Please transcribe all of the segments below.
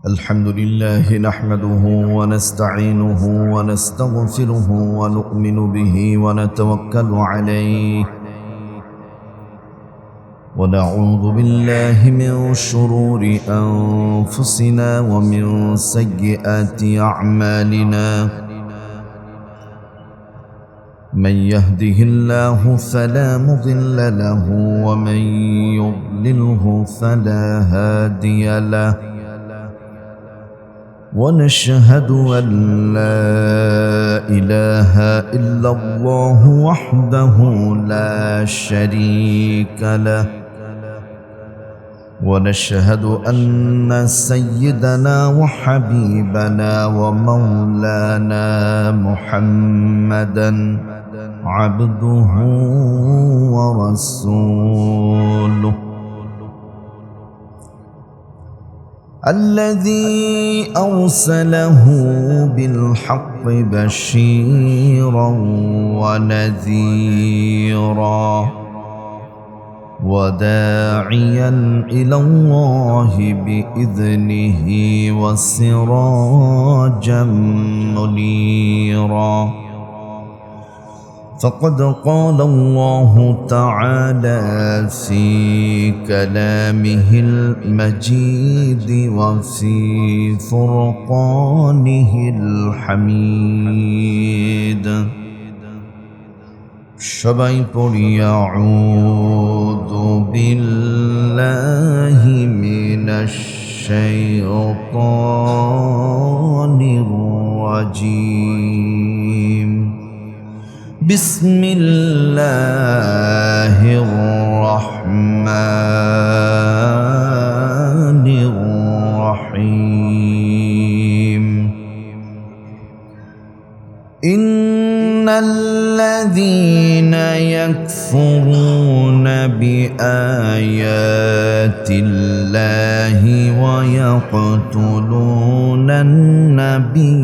الحمد لله نحمده ونستعينه ونستغفره ونؤمن به ونتوكل عليه ونعوذ بالله من شرور أنفسنا ومن سيئات أعمالنا من يهده الله فلا مضل له ومن يضلله فلا هادي له ونشهد أن لا إله إلا الله وحده لا شريك له ونشهد أن سيدنا وحبيبنا ومولانا محمدا عبده ورسوله الذي أرسله بالحق بشيرا ونذيرا وداعيا إلى الله بإذنه وسراجا منيرا فقد قال الله تعالى في كلامه المجيد وفي فرقانه الحميد সবাই পড়ি আউযু বিল্লাহি মিনাশ শাইতানির রাজীম বিসমিল্লাহির রহমানির রহিম الذين يكفرون بآيات الله ويقتلون النبيين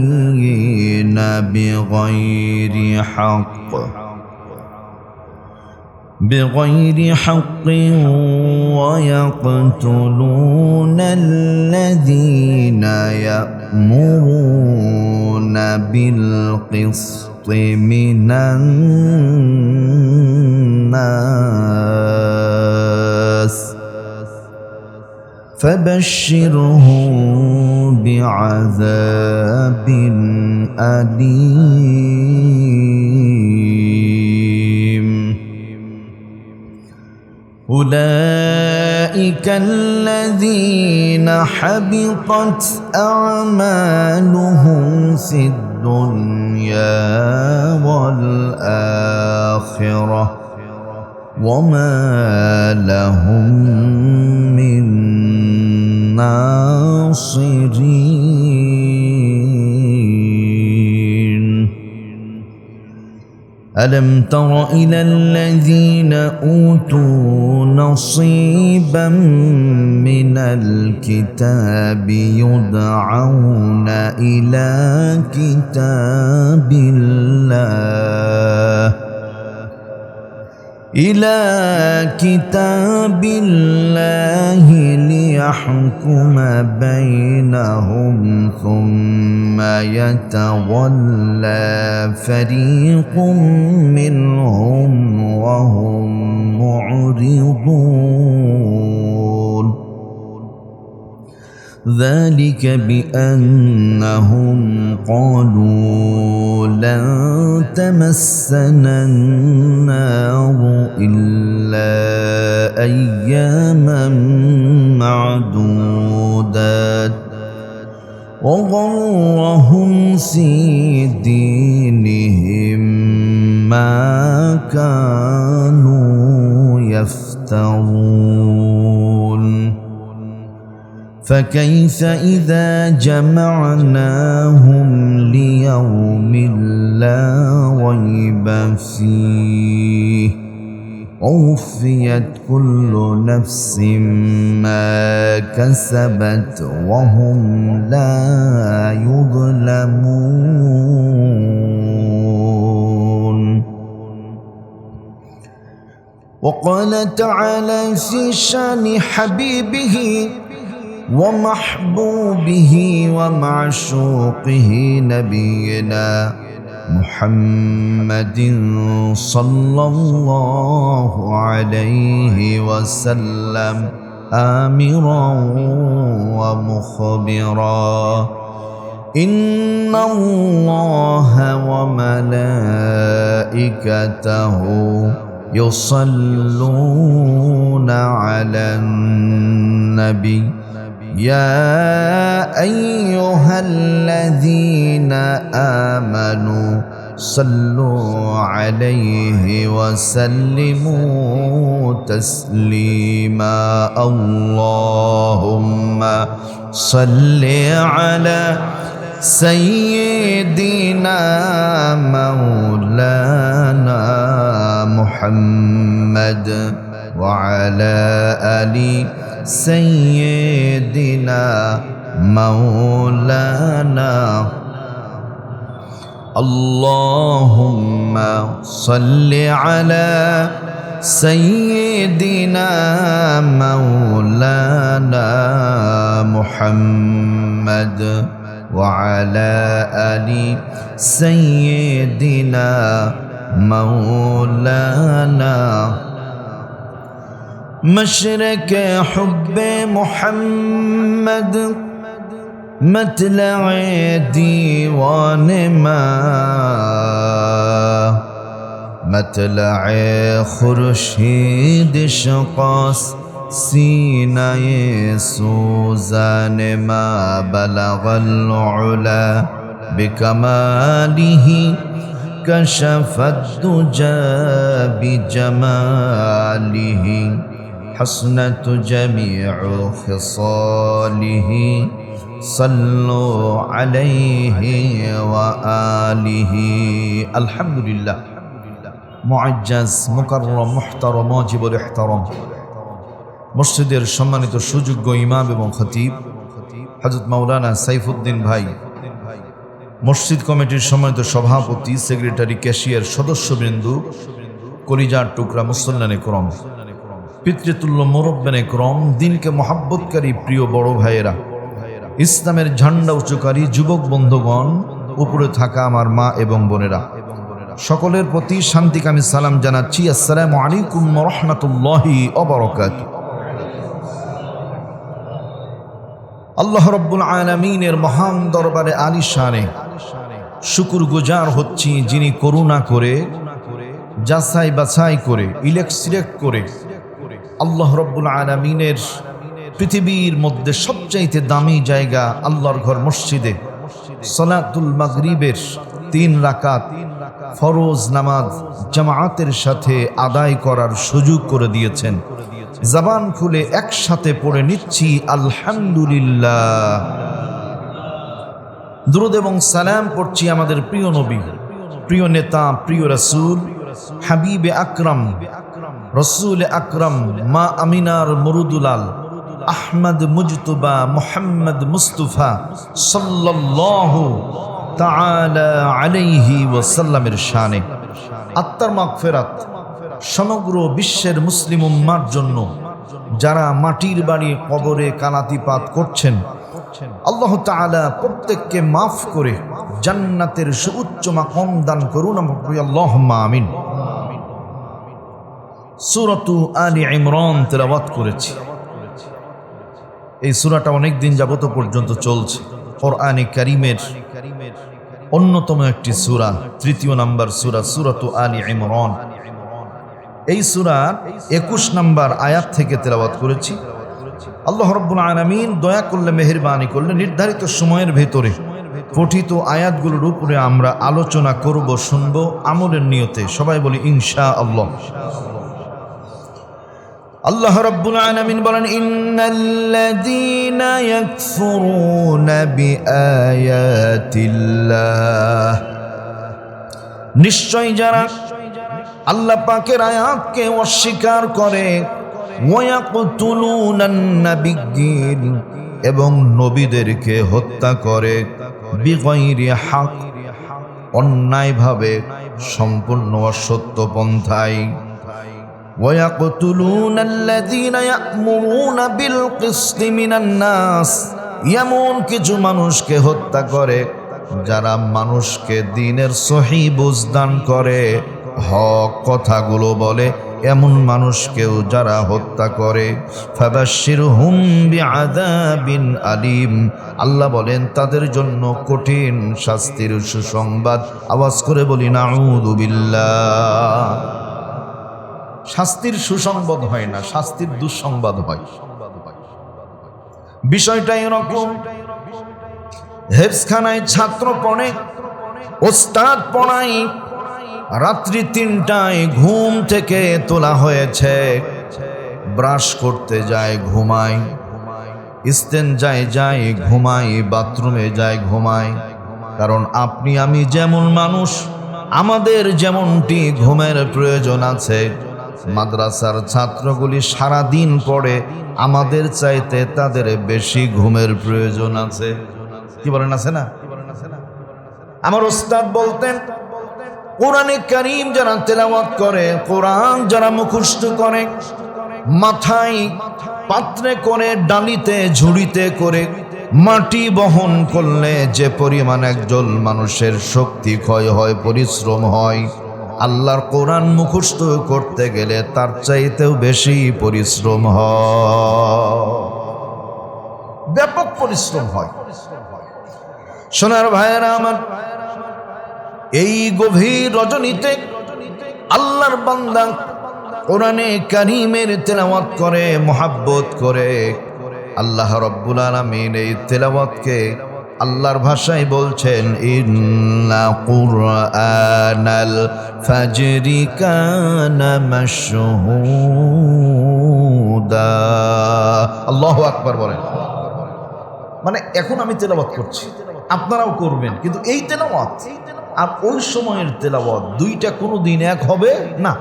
بغير حق ويقتلون الذين يأمرون بالقسط من الناس فبشرهم بعذاب أليم أولئك الذين حبطت أعمالهم في الدنيا والآخرة وما لهم من ناصرين ألم تر إلى الذين أوتوا نصيبا من الكتاب يدعون إلى كتاب الله ليحكم بينهم ثم يتولى فريق منهم وهم معرضون ذلك بأنهم قالوا لن تمسنا النار إلا أياما معدودات وغرهم في دينهم ما كانوا يفترون فكيف إذا جمعناهم ليوم لا ريب فيه ووفيت كل نفس ما كسبت وهم لا يظلمون وقال تعالى في شان حبيبه ومحبوبه ومعشوقه نبينا محمد صلى الله عليه وسلم آمرا ومخبرا إن الله وملائكته يصلون على النبي يا أيها الذين آمنوا صلوا عليه وسلموا تسليما اللهم صل على سيدنا مولانا محمد وعلى آل سيدنا مولانا اللهم صل على سيدنا مولانا محمد وعلى آل سيدنا مولانا مشرق حب محمد مطلع ديوان ما مطلع خورشید شقاس سینه سوزان ما بلغ العلا بكماله كشف الدجى بجماله حسنت جميع خصاله صلوا عليه وآله الحمد لله মুআজ্জাজ মুকাররম মুহতারম ওয়াজিবুল ইহতারাম মসজিদের সম্মানিত সুযোগ্য ইমাম এবং খতিব হযরত মাওলানা সাইফুদ্দিন ভাই, মসজিদ কমিটির সম্মানিত সভাপতি, সেক্রেটারি, ক্যাশিয়ার, সদস্যবৃন্দ, কলিজার টুকরা মুসল্লানে করম, পিতৃতুল্য মুরব্বানে করম, দিনকে মহাব্বতকারী প্রিয় বড় ভাইয়েরা, ইসলামের ঝান্ডা উঁচুকারী যুবক বন্ধুগণ, উপরে থাকা আমার মা এবং বোনেরা, সকলের প্রতি শান্তিকামী সালাম জানাচ্ছি। আসসালামু আলাইকুম ওয়া রাহমাতুল্লাহি ওয়া বারাকাতুহু। আল্লাহ রাব্বুল আলামিনের মহান দরবারে আলিশানে শুকরগুজার হচ্ছি, যিনি করুণা করে, যাচাই বাছাই করে, সিলেক্ট করে আল্লাহ রাব্বুল আলামিনের পৃথিবীর মধ্যে সবচাইতে দামি জায়গা আল্লাহর ঘর মসজিদে সালাতুল মাগরিবের 3 রাকাত ফরজ নামাজ জামায়াতের সাথে আদায় করার সুযোগ করে দিয়েছেন। জবান খুলে একসাথে পড়ে নিচ্ছি আলহামদুলিল্লাহ। দুরূদ এবং সালাম পড়ছি আমাদের প্রিয় নবী, প্রিয় নেতা, প্রিয় রাসূল, হাবিবে আকরাম, রসুল আকরাম, মা আমিনার মরুদুলাল, আহমদ মুজতবা মুহাম্মদ মুস্তাফা সাল্লাল্লাহু তাআলা আলাইহি ওয়াসাল্লামের শানে। আত্মার মাগফিরাত সমগ্র বিশ্বের মুসলিম উম্মার জন্য, যারা মাটির বাড়ি কবরে কালাতিপাত করছেন, আল্লাহ তাআলা প্রত্যেককে মাফ করে জান্নাতের সুউচ্চ মাকাম দান করুন, আল্লাহুম্মা আমিন। সূরাতু আলী ইমরান তেলাওয়াত করেছি। এই সূরাটা অনেক দিন যাবত পর্যন্ত চলছে। কোরআনে কারীমের অন্যতম একটি সূরা, 3 নম্বর সূরা, সূরাতু আলী ইমরান। এই সূরার 21 নম্বর আয়াত থেকে তেলাওয়াত করেছি। আল্লাহ রাব্বুল আলামিন দয়া করলে, মেহেরবানি করলে নির্ধারিত সময়ের ভেতরে পঠিত আয়াতগুলোর উপরে আমরা আলোচনা করব, শুনবো আমলের নিয়তে। সবাই বলি ইনশাআল্লাহ। আল্লাহ রাব্বুল আলামিন বলেন, ইন্নাল্লাযীনা ইয়াকফুরুনা বিআয়াতিল্লাহ, নিশ্চয় যারা আল্লাহ পাকের আয়াতকে অস্বীকার করে, ওয়ায়াকতুলুনান নাবিয়্যিন, এবং নবীদেরকে হত্যা করে, বিগাইরি হক, অন্যায়ভাবে, সম্পূর্ণ অসত্য পন্থায়, ويقتلون الذين يأمرون بالقسط من الناس এমন কিছু মানুষকে হত্যা করে যারা মানুষকে দ্বীনের সহি বুঝদান করে, হক কথাগুলো বলে, এমন মানুষকেও যারা হত্যা করে। ফাবাশশিরহুম বিআযাবিন আলীম, আল্লাহ বলেন তাদের জন্য কঠিন শাস্তির সুসংবাদ। আওয়াজ করে বলি নাউযু বিল্লাহ। শাস্তির সুসংবাদ হয় না, শাস্তির দুঃসংবাদ হয়। বিষয়টা এরকম, হেফজখানায় ছাত্র পড়ে, ওস্তাদ পড়ায়, রাত্রি ৩টায় ঘুম থেকে তোলা হয়েছে, ব্রাশ করতে যায় ঘুমায়, ইস্তেনজায় যায় ঘুমায়, বাথরুমে যায় ঘুমায়। কারণ আপনি আমি যেমন মানুষ, আমাদের যেমনটি ঘুমের প্রয়োজন আছে, মাদ্রাসার ছাত্রগুলি সারা দিন পড়ে, আমাদের চাইতে তাদের বেশি ঘুমের প্রয়োজন আছে। কি বলেন, আছে না? আমার ওস্তাদ বলতেন, কোরআনে কারীম যারা তেলাওয়াত করে, কোরআন যারা মুখস্থ করে, মাথায় পাত্রে করে, ডালিতে ঝুড়িতে করে মাটি বহন করলে যে পরিমাণ একজন মানুষের শক্তি ক্ষয় হয়, পরিশ্রম হয়, আল্লাহর কোরআন মুখস্থ করতে গেলে তার চাইতেও বেশি পরিশ্রম হয়, ব্যাপক পরিশ্রম হয়। সোনার ভাইয়েরা আমার, এই গভীর রজনীতে আল্লাহর বান্দা কোরআনে কারীমের তেলাওয়াত করে, মুহাব্বত করে। আল্লাহ রাব্বুল আলামিন এই তেলাওয়াতকে আল্লাহর ভাষায় বলছেন, ইন্না কুরআনাল ফাজরি কানা মাশহুদা। আল্লাহু আকবার বলেন। মানে এখন আমি তেলাওয়াত করছি, আপনারাও করবেন, কিন্তু এই তেলাওয়াত আর ওই সময়ের তেলাওয়াত দুইটা কোনোদিন এক হবে না,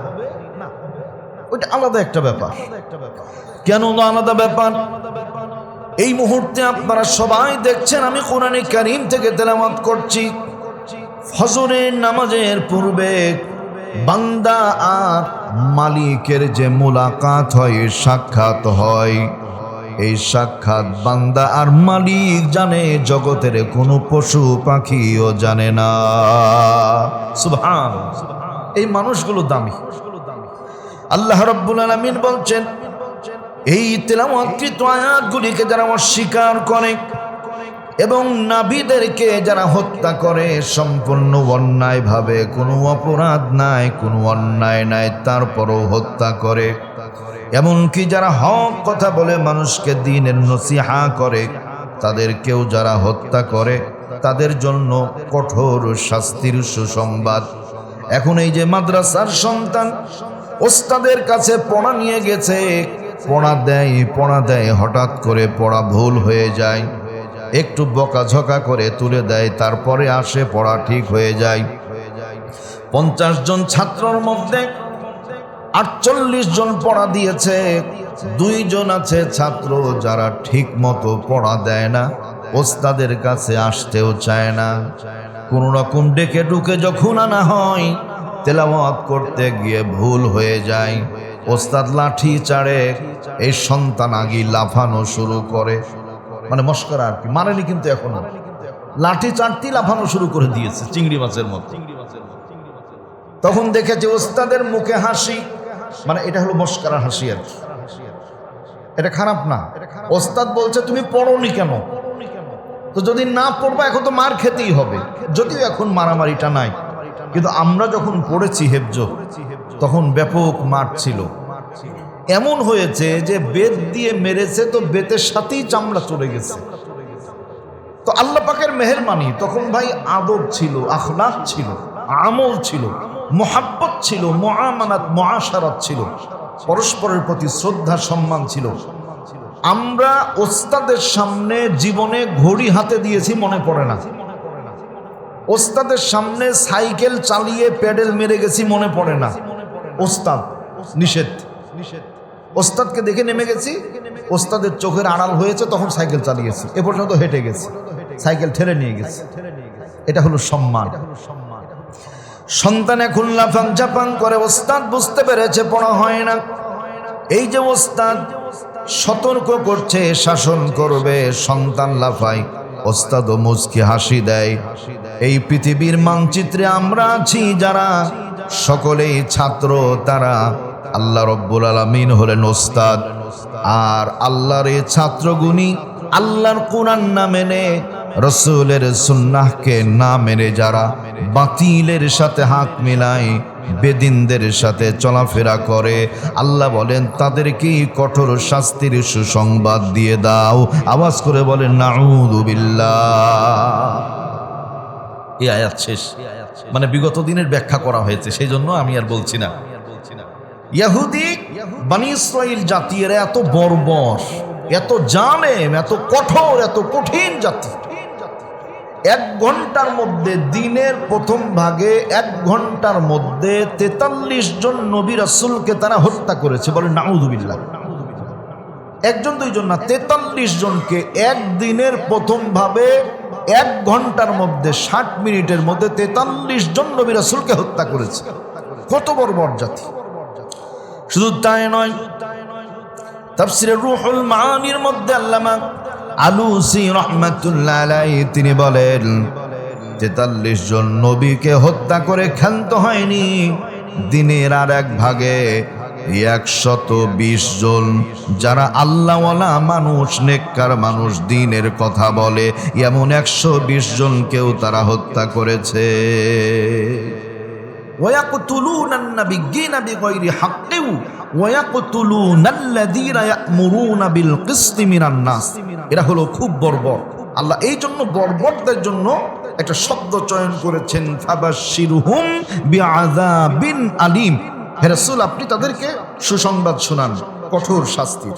ওইটা আলাদা একটা ব্যাপার। কেন আলাদা ব্যাপার? এই মুহূর্তে আপনারা সবাই দেখছেন আমি কোরআনে কারীম থেকে তেলাওয়াত করছি। ফজরের নামাজের পূর্বে বান্দা আর মালিকের যে মুলাকাত হয়, সাক্ষাৎ হয়, এই সাক্ষাৎ বান্দা আর মালিক জানে, জগতের কোনো পশু পাখিও জানে না। সুবহান। এই মানুষগুলো দামি। আল্লাহ রাব্বুল আলামিন বলছেন, এই তেলাওয়াতকৃত আয়াতগুলিকে যারা অস্বীকার করে এবং নবীদেরকে যারা হত্যা করে, সম্পূর্ণ অন্যায়ভাবে, কোনো অপরাধ নাই, কোনো অন্যায় নাই, তারপরও হত্যা করে, এমনকি যারা হক কথা বলে মানুষকে দ্বীনের নসিহা করে, তাদেরকেও যারা হত্যা করে, তাদের জন্য কঠোর শাস্তির সুসংবাদ। এখন এই যে মাদ্রাসার সন্তান ওস্তাদের কাছে পড়া নিয়ে গেছে, পড়া দেয়, হঠাৎ করে পড়া ভুল হয়ে যায়, একটু বকাঝকা করে তুলে দেয়, তারপরে আসে পড়া ঠিক হয়ে যায়। 50 জন ছাত্রর মধ্যে 48 জন পড়া দিয়েছে, 2 জন আছে ছাত্র যারা ঠিক মতো পড়া দেয় না, ওস্তাদের কাছে আসতেও চায় না। কোন রকম ডেকে ডুকে যখন আনা হয়, তেলাওয়াত করতে গিয়ে ভুল হয়ে যায়, ওস্তাদ লাঠি চাড়ে, এই সন্তান আগে লাফানো শুরু করে। মানে মস্করা আর কি, মারেনি কিন্তু এখনো, লাঠি চাড়তেই লাফানো শুরু করে দিয়েছে চিংড়ি মাছের মতো। তখন দেখেছে ওস্তাদের মুখে হাসি, মানে এটা হলো মস্করা হাসি আর কি, এটা খারাপ না। ওস্তাদ বলছে তুমি পড়োনি কেন? তো যদি না পড়বা এখন তো মার খেতেই হবে, যদিও এখন মারামারিটা নাই, কিন্তু আমরা যখন পড়েছি হেফজ, তখন ব্যাপক মার ছিল। এমন হয়েছে যে বেত দিয়ে মেরেছে, তো বেতের সাথেই চামড়া চলে গেছে। তো আল্লাহ পাকের মেহেরবানি, তখন ভাই আদব ছিল, আখলাক ছিল, আমল ছিল, মুহাব্বত ছিল, মুআমালাত মুআশারাত ছিল, পরস্পরের প্রতি শ্রদ্ধা সম্মান ছিল। আমরা ওস্তাদের সামনে জীবনে ঘড়ি হাতে দিয়েছি, মনে পড়ে না। ওস্তাদের সামনে সাইকেল চালিয়ে প্যাডেল মেরে গেছি, মনে পড়ে না। ওস্তাদ নিষেধ, ওস্তাদকে দেখে নেমে গেছি, ওস্তাদের চোখের আড়াল হয়েছে, তখন সাইকেল চালিয়েছি, এ পর্যন্ত হেঁটে গেছি, সাইকেল ঠেলে নিয়ে গেছি। এটা হলো সম্মান। সন্তান এখন লাফাং ঝাপাং করে, ওস্তাদ বুঝতে পেরেছে পড়া হয় না। এই যে ওস্তাদ সতর্ক করছে, শাসন করবে, সন্তান লাফায়, ওস্তাদও মুচকি হাসি দেয়। এই পৃথিবীর মানচিত্রে আমরা আছি যারা সকলেই ছাত্র, তারা আল্লাহ রব্বুল আলামিন হলেন ওস্তাদ। আর আল্লাহর এই ছাত্রগুণী আল্লাহর কোরআন না মেনে, রসুলের সুন্নাহকে না মেনে যারা বাতিলের সাথে হাত মিলায়, বেদিনদের সাথে চলাফেরা করে, আল্লাহ বলেন তাদেরকে কঠোর শাস্তির সুসংবাদ দিয়ে দাও। আওয়াজ করে বলেন নাউযু বিল্লাহ। এই আয়াত শেষ, মানে বিগত দিনের ব্যাখ্যা করা হয়েছে, সেই জন্য আমি আর বলছি না। ইহুদি বনি ইসরাইল জাতি এরা এত বর্বর, এত জালেম, এত কঠোর, এত কঠিন জাতি। 1 ঘন্টার মধ্যে, দিনের প্রথম ভাগে 1 ঘন্টার মধ্যে 43 জন নবী রাসূলকে তারা হত্যা করেছে। বলে নাউযু বিল্লাহ। 1 জন 2 জন না, 43 জনকে একদিনের প্রথম ভাবে 1 ঘন্টার মধ্যে 60 মিনিটের মধ্যে 43 জন নবী রাসূলকে হত্যা করেছে। কত বর্বর জাতি! শুধু তাই নয়, তাফসীরে রূহুল মাআনির মধ্যে আল্লামা আলুসি রাহমাতুল্লাহ আলাইহি তিনি বলেন 43 জন নবীকে হত্যা করে ক্ষান্ত হয়নি। দিনের আর এক ভাগে 120 জন যারা আল্লাহওয়ালা মানুষ, নেককার মানুষ, দ্বীনের কথা বলে, এমন 120 জনকেও তারা হত্যা করেছে। ওয়ায়াকতুলুনা আন-নাবিয়্যিনা বিগাইরি হাক্কিন ওয়ায়াকতুলুনা আল্লাযীনা ইয়া'মুরুনা বিল কিসতি মিনান নাস। এরা হলো খুব বর্বর। আল্লাহ এই জন্য বর্বরদের জন্য একটা শব্দ চয়ন করেছেন, ফাবাশশিরহুম বিআযাবিন আলীম। হে রাসূল, আপনি তাদেরকে সুসংবাদ শোনান কঠোর শাস্তির।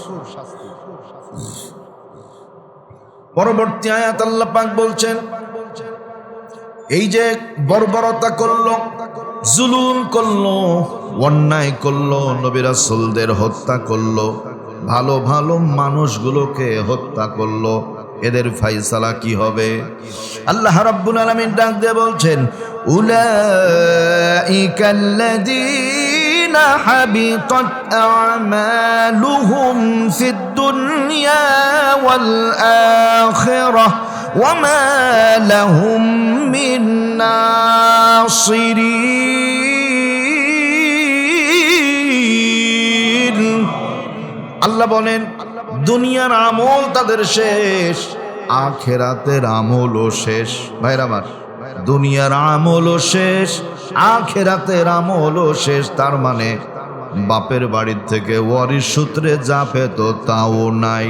পরবর্তী আয়াত আল্লাহ পাক বলছেন, এই যে বর্বরতা করলো, জুলুম করলো, অন্যায় করলো, নবী রাসূলদের হত্যা করলো, ভালো ভালো মানুষগুলোকে হত্যা করলো, এদের ফায়সালা কি হবে? আল্লাহ রাব্বুল আলামিন ডাক দিয়ে বলছেন, উলাইকাল্লাযীনা হাবিতাত আমালুহুম ফিদ দুনিয়া ওয়াল আখিরাহ ওয়ামা লাহুম মিন নাসিরিন। আল্লাহ বলেন দুনিয়ার আমল তাদের শেষ, আখিরাতের আমলও শেষ। ভাইরা আমার, দুনিয়ার আমলও শেষ, আখিরাতের আমলও শেষ। তার মানে বাপের বাড়ির থেকে ওয়ারিশ সূত্রে যা পেত তাও নাই,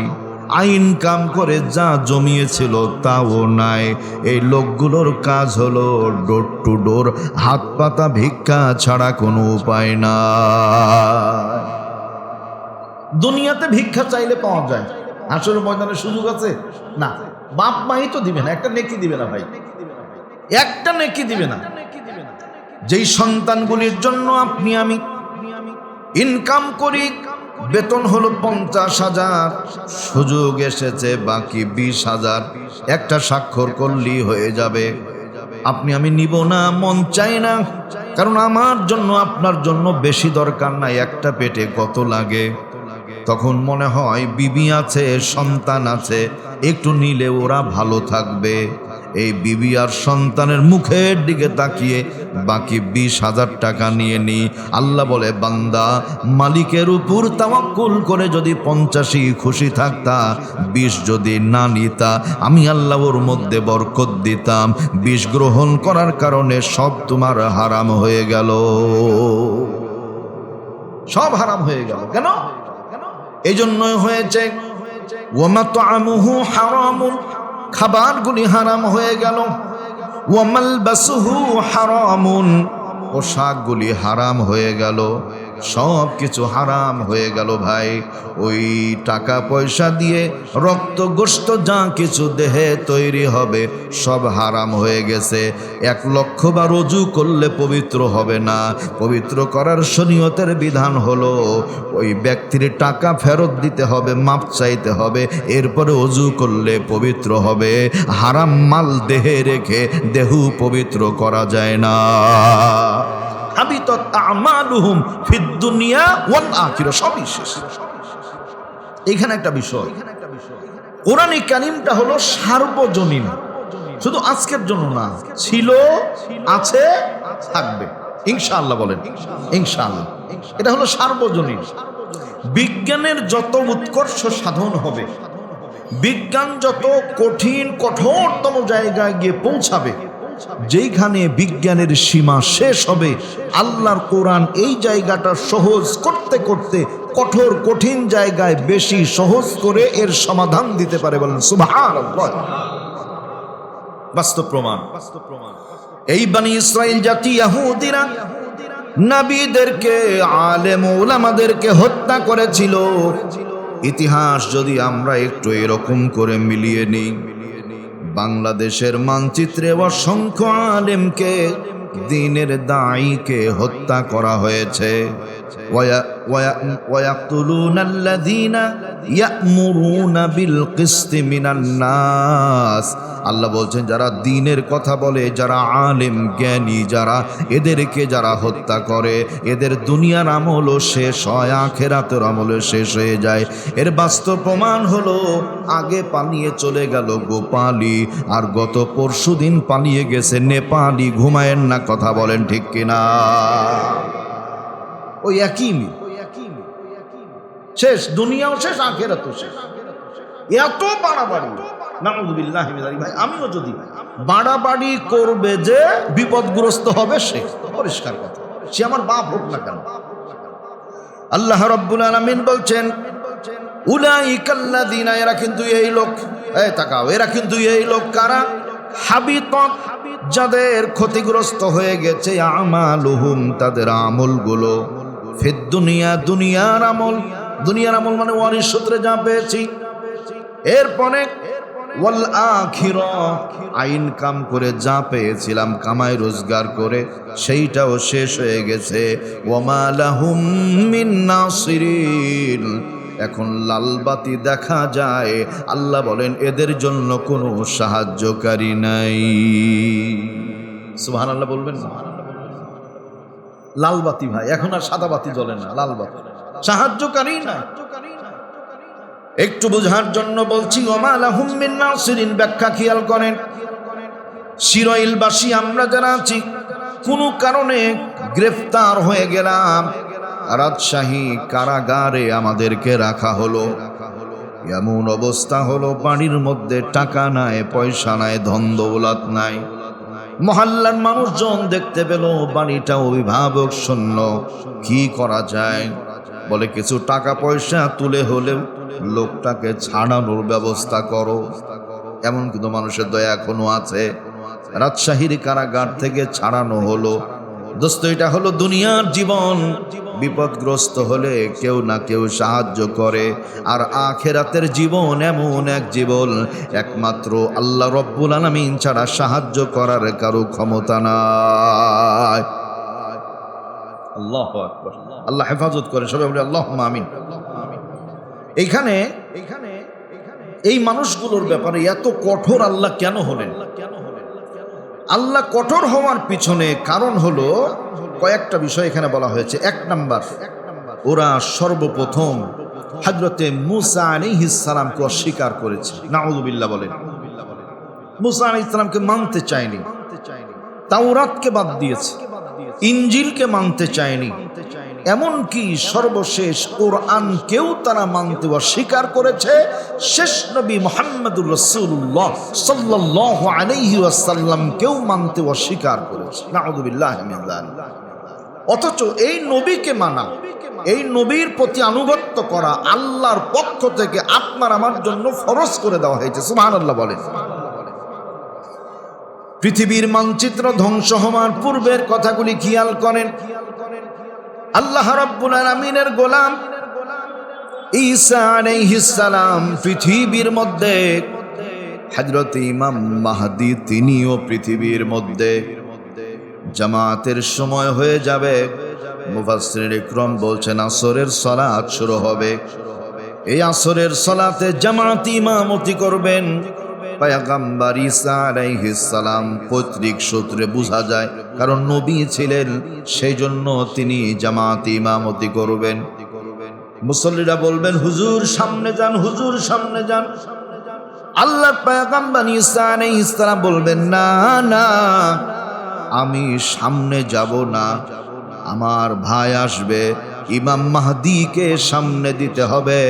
আইন কাম করে যা জমিয়েছিল তাও নাই। এই লোকগুলোর কাজ হলো ডোর টু ডোর, হাত পাতা ভিক্ষা ছাড়া কোনো উপায় না। দুনিয়াতে ভিক্ষা চাইলে পাওয়া যায়, আসলে ময়দানে সুযোগ আছে না। বাপ মাই তো দিবে না, একটা নেকি দিবে না ভাই, একটা নেকি দিবে না। যেই সন্তানগুলির জন্য আপনি আমি ইনকাম করি, বেতন হলো 50,000, সুযোগ এসেছে বাকি 20,000, একটা স্বাক্ষর করলেই হয়ে যাবে। আপনি আমি নিব না, মন চাই না, কারণ আমার জন্য আপনার জন্য বেশি দরকার নাই। একটা পেটে কত লাগে? তখন মনে হয় বিবি আছে, সন্তান আছে, একটু নিলে ওরা ভালো থাকবে। এই বিবি আর সন্তানের মুখের দিকে তাকিয়ে বাকি 20,000 টাকা নিয়ে নি। আল্লাহ বলে, বান্দা মালিকের উপর তাওয়াক্কুল করে যদি 85 খুশি থাকতা, 20 যদি না নিতা, আমি আল্লাহ ওর মধ্যে বরকত দিতাম। 20 গ্রহণ করার কারণে সব তোমার হারাম হয়ে গেল, সব হারাম হয়ে গেল। কেন? এই জন্যই হয়েছে ওয়া মাতআমুহু হারামুন, খাবারগুলি হারাম হয়ে গেল। ওয়া মালবাসুহু হারামুন, পোশাকগুলি হারাম হয়ে গেল। সব কিছু হারাম হয়ে গেল ভাই। ওই টাকা পয়সা দিয়ে রক্ত গোশত যা কিছু দেহে তৈরি হবে সব হারাম হয়ে গেছে। 1,00,000 বার ওযু করলে পবিত্র হবে না। পবিত্র করার শরীয়তের বিধান হলো ওই ব্যক্তির টাকা ফেরত দিতে হবে, মাপ চাইতে হবে, এরপরে ওযু করলে পবিত্র হবে। হারাম মাল দেহে রেখে দেহ পবিত্র করা যায় না। হাবিতাত আমালুহুম ফিদ দুনিয়া ওয়াল আখিরা, সবই শেষ। এখানে একটা বিষয়, কোরআনে কারীমটা হলো সার্বজনীন, শুধু আজকের জন্য না, ছিল, আছে, থাকবে ইনশাআল্লাহ। বলেন ইনশাআল্লাহ। এটা হলো সার্বজনীন। বিজ্ঞানের যত উৎকর্ষ সাধন হবে, বিজ্ঞান যত কঠিন কঠোরতম জায়গায় গিয়ে পৌঁছাবে, যেইখানে বিজ্ঞানের সীমা শেষ হবে, আল্লাহর কোরআন এই জায়গাটা সহজ করতে করতে কঠোর কঠিন জায়গায় বেশি সহজ করে এর সমাধান দিতে পারে। বলেন সুবহানাল্লাহ। বাস্তব প্রমাণ। এই বনি ইসরাইল জাতি ইহুদিরা নবীদেরকে, আলেম ওলামাদেরকে হত্যা করেছিল। ইতিহাস যদি আমরা একটু এরকম করে মিলিয়ে নিই, বাংলাদেশের মানচিত্রে অসংখ্য আলেমকে, দ্বীনের দাঈকে হত্যা করা হয়েছে। ওয়ায়াকতুলুনাল্লাযীনা ইয়া'মুরুনা বিল কিসতি মিনান নাস। আল্লাহ বলছেন যারা দ্বীনের কথা বলে, যারা আলেম জ্ঞানী, যারা এদেরকে যারা হত্যা করে, এদের দুনিয়ার আমলও শেষ হয়, আখিরাতের আমলও শেষ হয়ে যায়। এর বাস্তব প্রমাণ হলো আগে পালিয়ে চলে গেল গোপালী, আর গত পরশুদিন পালিয়ে গেছে নেপালি। ঘুমায়েন না, কথা বলেন ঠিক কিনা? ওই একই শেষ, দুনিয়াও শেষ, আখিরাতও শেষ। এত বাড়াবাড়ি, নাউযুবিল্লাহি মিন যালিক। ভাই আমিও যদি বাড়াবাড়ি করবে যে বিপদগ্রস্ত হবে, সে পরিষ্কার কথা, সে আমার বাপ হোক না কেন। আল্লাহ রাব্বুল আলামিন বলছেন উলাইকাল্লাযীনা, এরা কিন্তু এই লোক, এই তাকাও, এরা কিন্তু এই লোক কারা? হাবিতাত, যাদের ক্ষতিগ্রস্ত হয়ে গেছে, আমালুহুম, তাদের আমলগুলো, ফিদ দুনিয়া, দুনিয়ার আমল। দুনিয়ার আমল মানে ওয়ারিস সূত্রে যা পেয়েছি। এরপরে ওয়াল আখিরা, আইন কাম করে যা পেয়েছিলাম, কামাই রোজগার করে, সেইটাও শেষ হয়ে গেছে। ওয়ামা লাহুম মিন নাসিরিন, এখন লালবাতি দেখা যায়। আল্লাহ বলেন এদের জন্য কোনো সাহায্যকারী নাই। সুবহানাল্লাহ বলবেন না? লালবাতি ভাই, এখন আর সাদা বাতি জ্বলে না, লালবাতি, সাহায্যকারী না। একটু বোঝার জন্য বলছি, ওমা লাহুম মিন নাসিরিন। ব্যাখ্যা খেয়াল করেন। সিরাইলবাসী আমরা যারা আছি, কোনো কারণে গ্রেফতার হয়ে গেলাম, রাজশাহী কারাগারে আমাদেরকে রাখা হলো। এমন অবস্থা হলো, বাড়ির মধ্যে টাকা নাই, পয়সা নাই, ধন দৌলত নাই। মহল্লার মানুষজন দেখতে পেল বাড়িটা অভিভাবক শূন্য। কি করা যায়? বলে কিছু টাকা পয়সা তুলে হলেও লোকটাকে ছাড়ানোর ব্যবস্থা করো। এমন কিন্তু মানুষের দয়া এখনো আছে। রাজশাহীর কারাগার থেকে ছাড়ানো হলো। দোস্ত, এটা হলো দুনিয়ার জীবন। বিপদগ্রস্ত হলে কেউ না কেউ সাহায্য করে। আর আখিরাতের জীবন এমন এক জীবন, একমাত্র আল্লাহ রব্বুল আলামিন ছাড়া সাহায্য করার কারো ক্ষমতা নাই। আল্লাহু আকবার। আল্লাহ হেফাজত করে, সবাই বলে আল্লাহুম্মা আমিন। এইখানে এই মানুষগুলোর ব্যাপারে এত কঠোর আল্লাহ কেন হলেন? আল্লাহ কঠোর হওয়ার পিছনে কারণ হলো কয়েকটা বিষয় এখানে বলা হয়েছে। এক নাম্বার, ওরা সর্বপ্রথম হযরতে মূসা আলাইহিস সালামকে অস্বীকার করেছে। নাউযুবিল্লাহ বলেন। মূসা আলাইহিস সালামকে মানতে চায়নি, তাওরাতকে বাদ দিয়েছে, ইনজিলকে মানতে চায়নি, এমনকি সর্বশেষ কোরআনকেও তারা মানতে অস্বীকার করেছে। শেষ নবী মুহাম্মদুর রাসূলুল্লাহ সাল্লাল্লাহু আলাইহি ওয়াসাল্লামকেও মানতে অস্বীকার করেছে। নাউযুবিল্লাহি মিন যালিক। অথচ এই নবীকে মানা, এই নবীর প্রতি আনুগত্য করা আল্লাহর পক্ষ থেকে আপনার আমার জন্য ফরজ করে দেওয়া হয়েছে। সুবহানাল্লাহ বলেন। পৃথিবীর মানচিত্র ধ্বংস হওয়ার পূর্বের কথাগুলি খেয়াল করেন। আল্লাহ রাব্বুল আলামিনের গোলাম ঈসা আলাইহিস সালাম পৃথিবীর মধ্যে, হযরত ইমাম মাহদী তিনিও পৃথিবীর মধ্যে। জামাতের সময় হয়ে যাবে, মুফাসসিরিন ইকরাম বলছেন আসরের সালাত শুরু হবে। এই আসরের সালাতে জামাত ইমামতি করবেন পয়গম্বর ঈসা আলাইহিস সালাম। পৈতৃক সূত্রে বোঝা যায়, কারণ নবী ছিলেন, সেই জন্য তিনি জামাত ইমামতি করবেন। মুসল্লিরা বলবেন হুজুর সামনে যান, হুজুর সামনে যান। আল্লাহর পয়গম্বর ঈসা আলাইহিস সালাম বলবেন না না, আমি সামনে যাব না, আমার ভাই আসবে, ইমাম মাহদীকে সামনে দিতে হবে,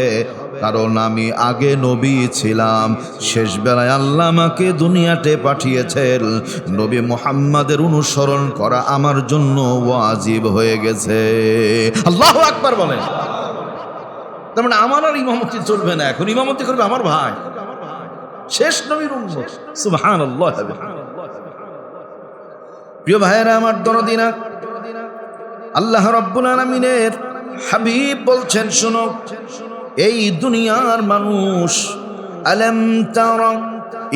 কারণ আমি আগে নবী ছিলাম, শেষ বেলায় আল্লাহ আমাকে দুনিয়াতে পাঠিয়েছেন, নবী মুহাম্মাদের অনুসরণ করা আমার জন্য ওয়াজিব হয়ে গেছে। আল্লাহু আকবার বলেন। তার মানে আমার আর ইমামতি চলবে না, এখন ইমামতি করবে আমার ভাই, শেষ নবীর উম্মত। সুবহানাল্লাহ। প্রিয় ভাইয়েরা আমার দরদিনা, আল্লাহ রাব্বুল আলামিনের হাবিব বলছেন শুনো, এই দুনিয়ার মানুষ, আলাম তারা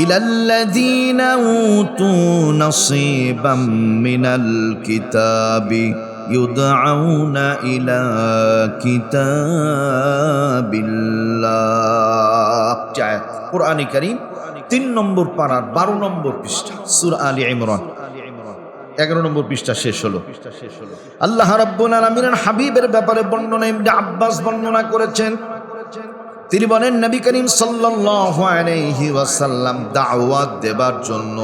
ইলাল্লাযীনা উতু নাসীবাম মিনাল কিতাবি ইউদআউনা ইলা কিতাবিল্লাহ। কোরআনে কারীম 3 নম্বর পারার 12 নম্বর পৃষ্ঠা, সূরা আলী ইমরান 11 নম্বর পৃষ্ঠা শেষ হলো। আল্লাহ রাব্বুল আলামিনের হাবিবের ব্যাপারে বর্ণনা ইবনে আব্বাস বর্ণনা করেছেন। তিনি বলেন, নবী করিম সাল্লাল্লাহু আলাইহি ওয়াসাল্লাম দাওয়াত দেবার জন্য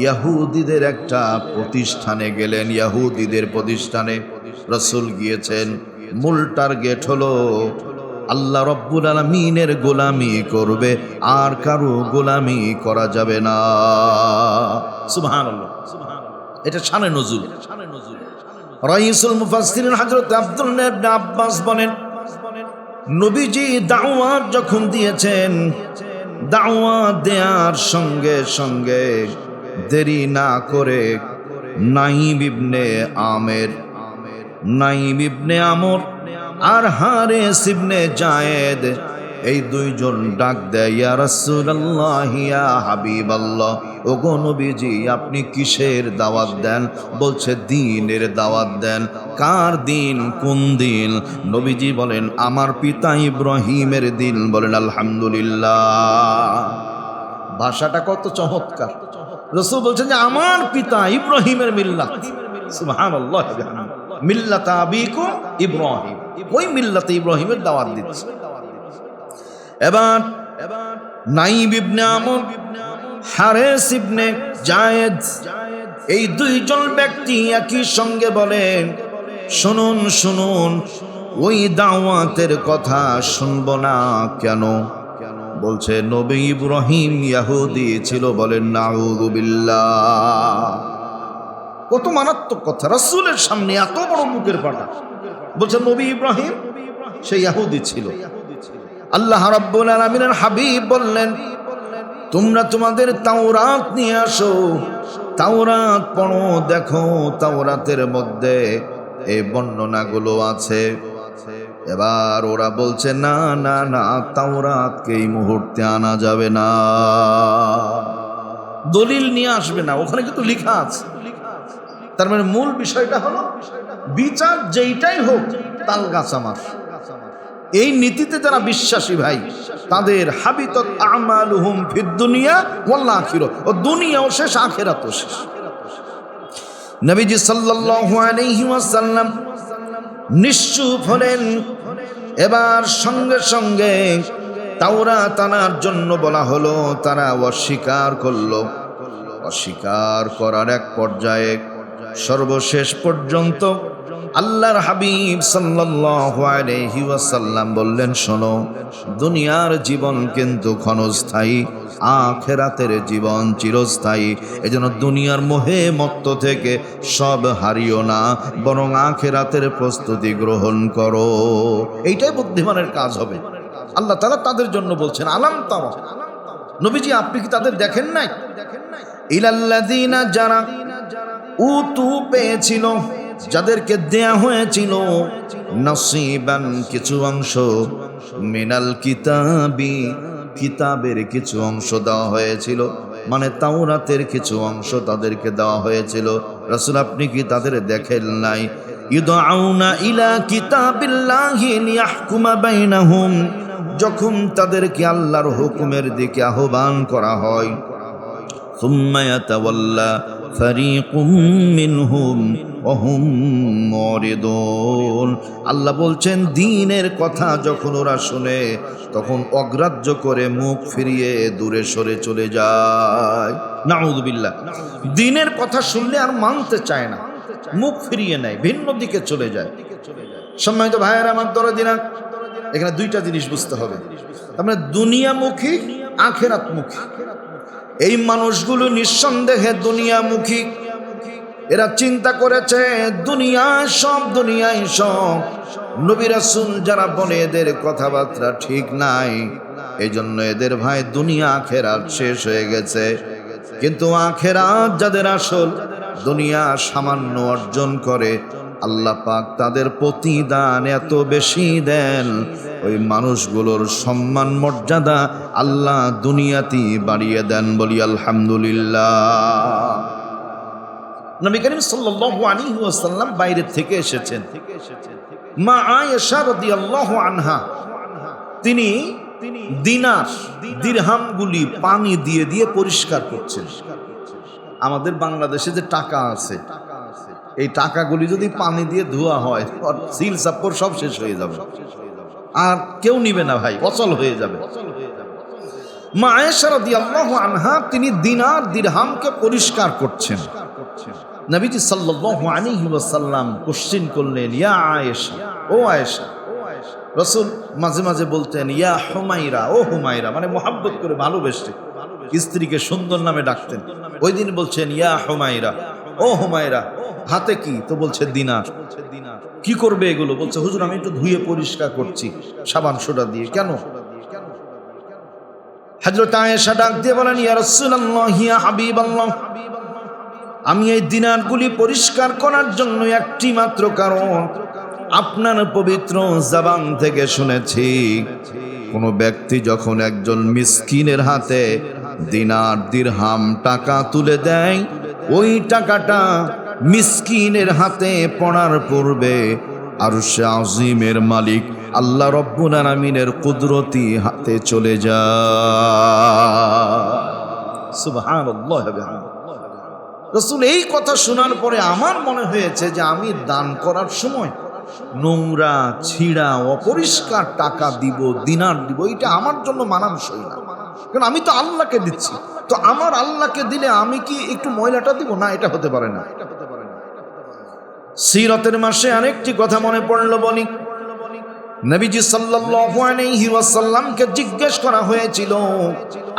ইহুদিদের একটা প্রতিষ্ঠানে গেলেন। ইহুদিদের প্রতিষ্ঠানে রাসূল গিয়েছেন, মূল টার্গেট হলো আল্লাহ রাব্বুল আলামিনের গোলামি করবে, আর কারো গোলামি করা যাবে না। সুবহানাল্লাহ। এটা শানে নজুল। রাইসুল মুফাসসিরিন হযরত আব্দুল্লাহ ইবনে আব্বাস বলেন, নবীজি দাওয়াত যখন দিয়েছেন, দাওয়াত দেওয়ার সঙ্গে সঙ্গে দেরি না করে নাইম ইবনে আমর আর হারেস ইবনে জায়েদ, এই দুইজন ডাক দেয়, ইয়া রাসূলুল্লাহ, ইয়া হাবিবাল্লাহ, ওগো নবীজি আপনি কিসের দাওয়াত দেন? বলছে দ্বীনের দাওয়াত দেন। কার দিন? কোন দিন? নবীজি বলেন আমার পিতা ইব্রাহিমের দিন। বলেন আলহামদুলিল্লাহ। ভাষাটা কত চমৎকার। রাসূল বলছেন যে আমার পিতা ইব্রাহিমের মিল্লাত। সুবহানাল্লাহ। মিল্লাত আবিকুম ইব্রাহিম, ওই মিল্লাতে ইব্রাহিমের দাওয়াত দিচ্ছে। এবার নাইম ইবনে আমর, হারেস ইবনে জায়েদ, এই দুইজন ব্যক্তি একই সঙ্গে বলেন, শুনুন শুনুন, ওই দাওয়াতের কথা শুনবো না কেন? বলছে নবী ইব্রাহিম ইহুদি ছিল। বলেন নাউযু বিল্লাহ। কত মারাত্মক কথা, রাসূলের সামনে এত বড় মুখের ফাটা। বলছে নবী ইব্রাহিম সে ইহুদি ছিল। আল্লাহ রাব্বুল আলামিনের হাবিব বললেন, তোমরা তোমাদের তাওরাত নিয়ে আসো, তাওরাত পড়ো, দেখো তাওরাতের মধ্যে এই বর্ণনাগুলো আছে। এবার ওরা বলছে না না না, তাওরাতকে এই মুহূর্তে আনা যাবে না, দলিল নিয়ে আসবে না, ওখানে কিন্তু লেখা আছে। তার মানে মূল বিষয়টা হলো বিচার যেইটাই হোক তাল গাছ আমার। এই নীতিতে যারা বিশ্বাসী ভাই, তাদের হাবিতাত আমালুহুম ফিদ দুনিয়া ওয়াল আখিরা, ও দুনিয়াও শেষ আখিরাতও শেষ। নবীজি সাল্লাল্লাহু আলাইহি ওয়াসাল্লাম নিশ্চুপ হলেন। এবার সঙ্গে সঙ্গে তাওরাত আনার জন্য বলা হলো, তারা অস্বীকার করলো। অস্বীকার করার এক পর্যায়ে সর্বশেষ পর্যন্ত আল্লাহর হাবিব সাল্লাল্লাহু আলাইহি ওয়াসাল্লাম বললেন, শোনো, দুনিয়ার জীবন কিন্তু ক্ষণস্থায়ী, আখিরাতের জীবন চিরস্থায়ী। এজন্য দুনিয়ার মোহে মত্ত থেকে সব হারিও না, বরং আখিরাতের প্রস্তুতি গ্রহণ করো। এইটাই বুদ্ধিমানের কাজ হবে। আল্লাহ তাআলা তাদের জন্য বলছেন, আলাম তারা, নবীজি আপনি কি তাদের দেখেন নাই? ইলাল্লাযীনা যারা উতু পেয়েছিল, যাদেরকে দেয়া হয়েছিল নসিবান কিছু অংশ, মিনাল কিতাবি কিতাবের কিছু অংশ দেওয়া হয়েছিল, মানে তাওরাতের কিছু অংশ তাদেরকে দেওয়া হয়েছিল। রাসূল আপনি কি তাদের দেখেন নাই? ইউদআউনা ইলা কিতাবিল্লাহি লিয়াহকুমা বাইনাহুম, যখন তাদেরকে আল্লাহর হুকুমের দিকে আহ্বান করা হয়, সুম্মা ইয়াতাওয়াল্লা ফারিকুম মিনহুম ওয়া হুম মুরিদুন, আল্লাহ বলছেন দ্বীনের কথা যখন ওরা শুনে তখন অগ্রাহ্য করে মুখ ফিরিয়ে দূরে সরে চলে যায়। নাউযুবিল্লাহ। দ্বীনের কথা শুনলে আর মানতে চায় না, মুখ ফিরিয়ে নেয়, ভিন্ন দিকে চলে যায়। সম্মানিত ভাইয়েরা আমার দরদিনা, এখানে দুইটা জিনিস বুঝতে হবে। আমরা দুনিয়ামুখী, আখিরাতমুখী। এই মানুষগুলো নিঃসন্দেহে দুনিয়ামুখী। এরা চিন্তা করেছে দুনিয়ায় সব। নবী রাসূল যারা বলে এদের কথাবার্তা ঠিক নাই, এই জন্য এদের ভাই দুনিয়া আখিরাত শেষ হয়ে গেছে। কিন্তু আখিরাত যাদের আসল, দুনিয়া সামান্য অর্জন করে, আল্লাহ পাক তাদের প্রতিদান এত বেশি দেন, ওই মানুষগুলোর সম্মান মর্যাদা আল্লাহ দুনিয়াতেই বাড়িয়ে দেন। বলি আলহামদুলিল্লাহ। নবী করিম সাল্লাল্লাহু আলাইহি ওয়াসাল্লাম বাইরে থেকে এসেছেন। মা আয়েশা রাদিয়াল্লাহু আনহা তিনি দিনার দিরহামগুলি পানি দিয়ে দিয়ে পরিষ্কার করছেন। আমাদের বাংলাদেশে যে টাকা আছে, এই টাকাগুলি যদি পানি দিয়ে ধোয়া হয়, সিল সাপ্পর সব শেষ হয়ে যাবে, আর কেউ নিবে না ভাই, অচল হয়ে যাবে। মা আয়েশা রাদিয়াল্লাহু আনহা তিনি দিনার দিরহামকে পরিষ্কার করছেন। নবীজি সাল্লাল্লাহু আলাইহি ওয়াসাল্লাম কোশ্চেন করলেন, ইয়া আয়েশা, ও আয়েশা। রাসূল মাঝে মাঝে বলতেন ইয়া হুমায়রা, ও হুমায়রা, মানে মোহাব্বত করে ভালোবেসে স্ত্রীকে সুন্দর নামে ডাকতেন। ওই দিন বলছেন ইয়া হুমায়রা, ও হুমায়রা। হাতে কি? তো বলছে দিনার। কি করবে এগুলো? বলছে হুজুর আমি একটু ধুয়ে পরিষ্কার করছি সাবান সোডা দিয়ে। কেন? হযরত আয়েশা ডাক দিয়ে বলেন, ইয়া রাসূলুল্লাহ, ইয়া হাবিবাল্লাহ, আমি এই দিনারগুলি পরিষ্কার করার জন্য একটি মাত্র কারণ, আপনার পবিত্র জবান থেকে শুনেছি কোন ব্যক্তি যখন একজন মিসকিনের হাতে দিনার দিরহাম টাকা তুলে দেয়, ওই টাকাটা মিসকিনের হাতে পড়ার পূর্বে আরশে আজিমের মালিক আল্লাহ রব্বুল আলামিনের কুদরতি হাতে চলে যায়। সুবহানাল্লাহ। রাসূল এই কথা শোনার পরে আমার মনে হয়েছে যে আমি দান করার সময় নোংরা, ছিঁড়া, অপরিষ্কার টাকা দিব, দিনার দিব, এটা আমার জন্য মানানসই না। কারণ আমি তো আল্লাহকে দিচ্ছি, তো আমার আল্লাহকে দিলে আমি কি একটু ময়লাটা দিব? না, এটা হতে পারে না। সিরাতের মাসে আরেকটি কথা মনে পড়লো, বলি নবীজি সাল্লাল্লাহু আলাইহি ওয়াসাল্লামকে জিজ্ঞেস করা হয়েছিল,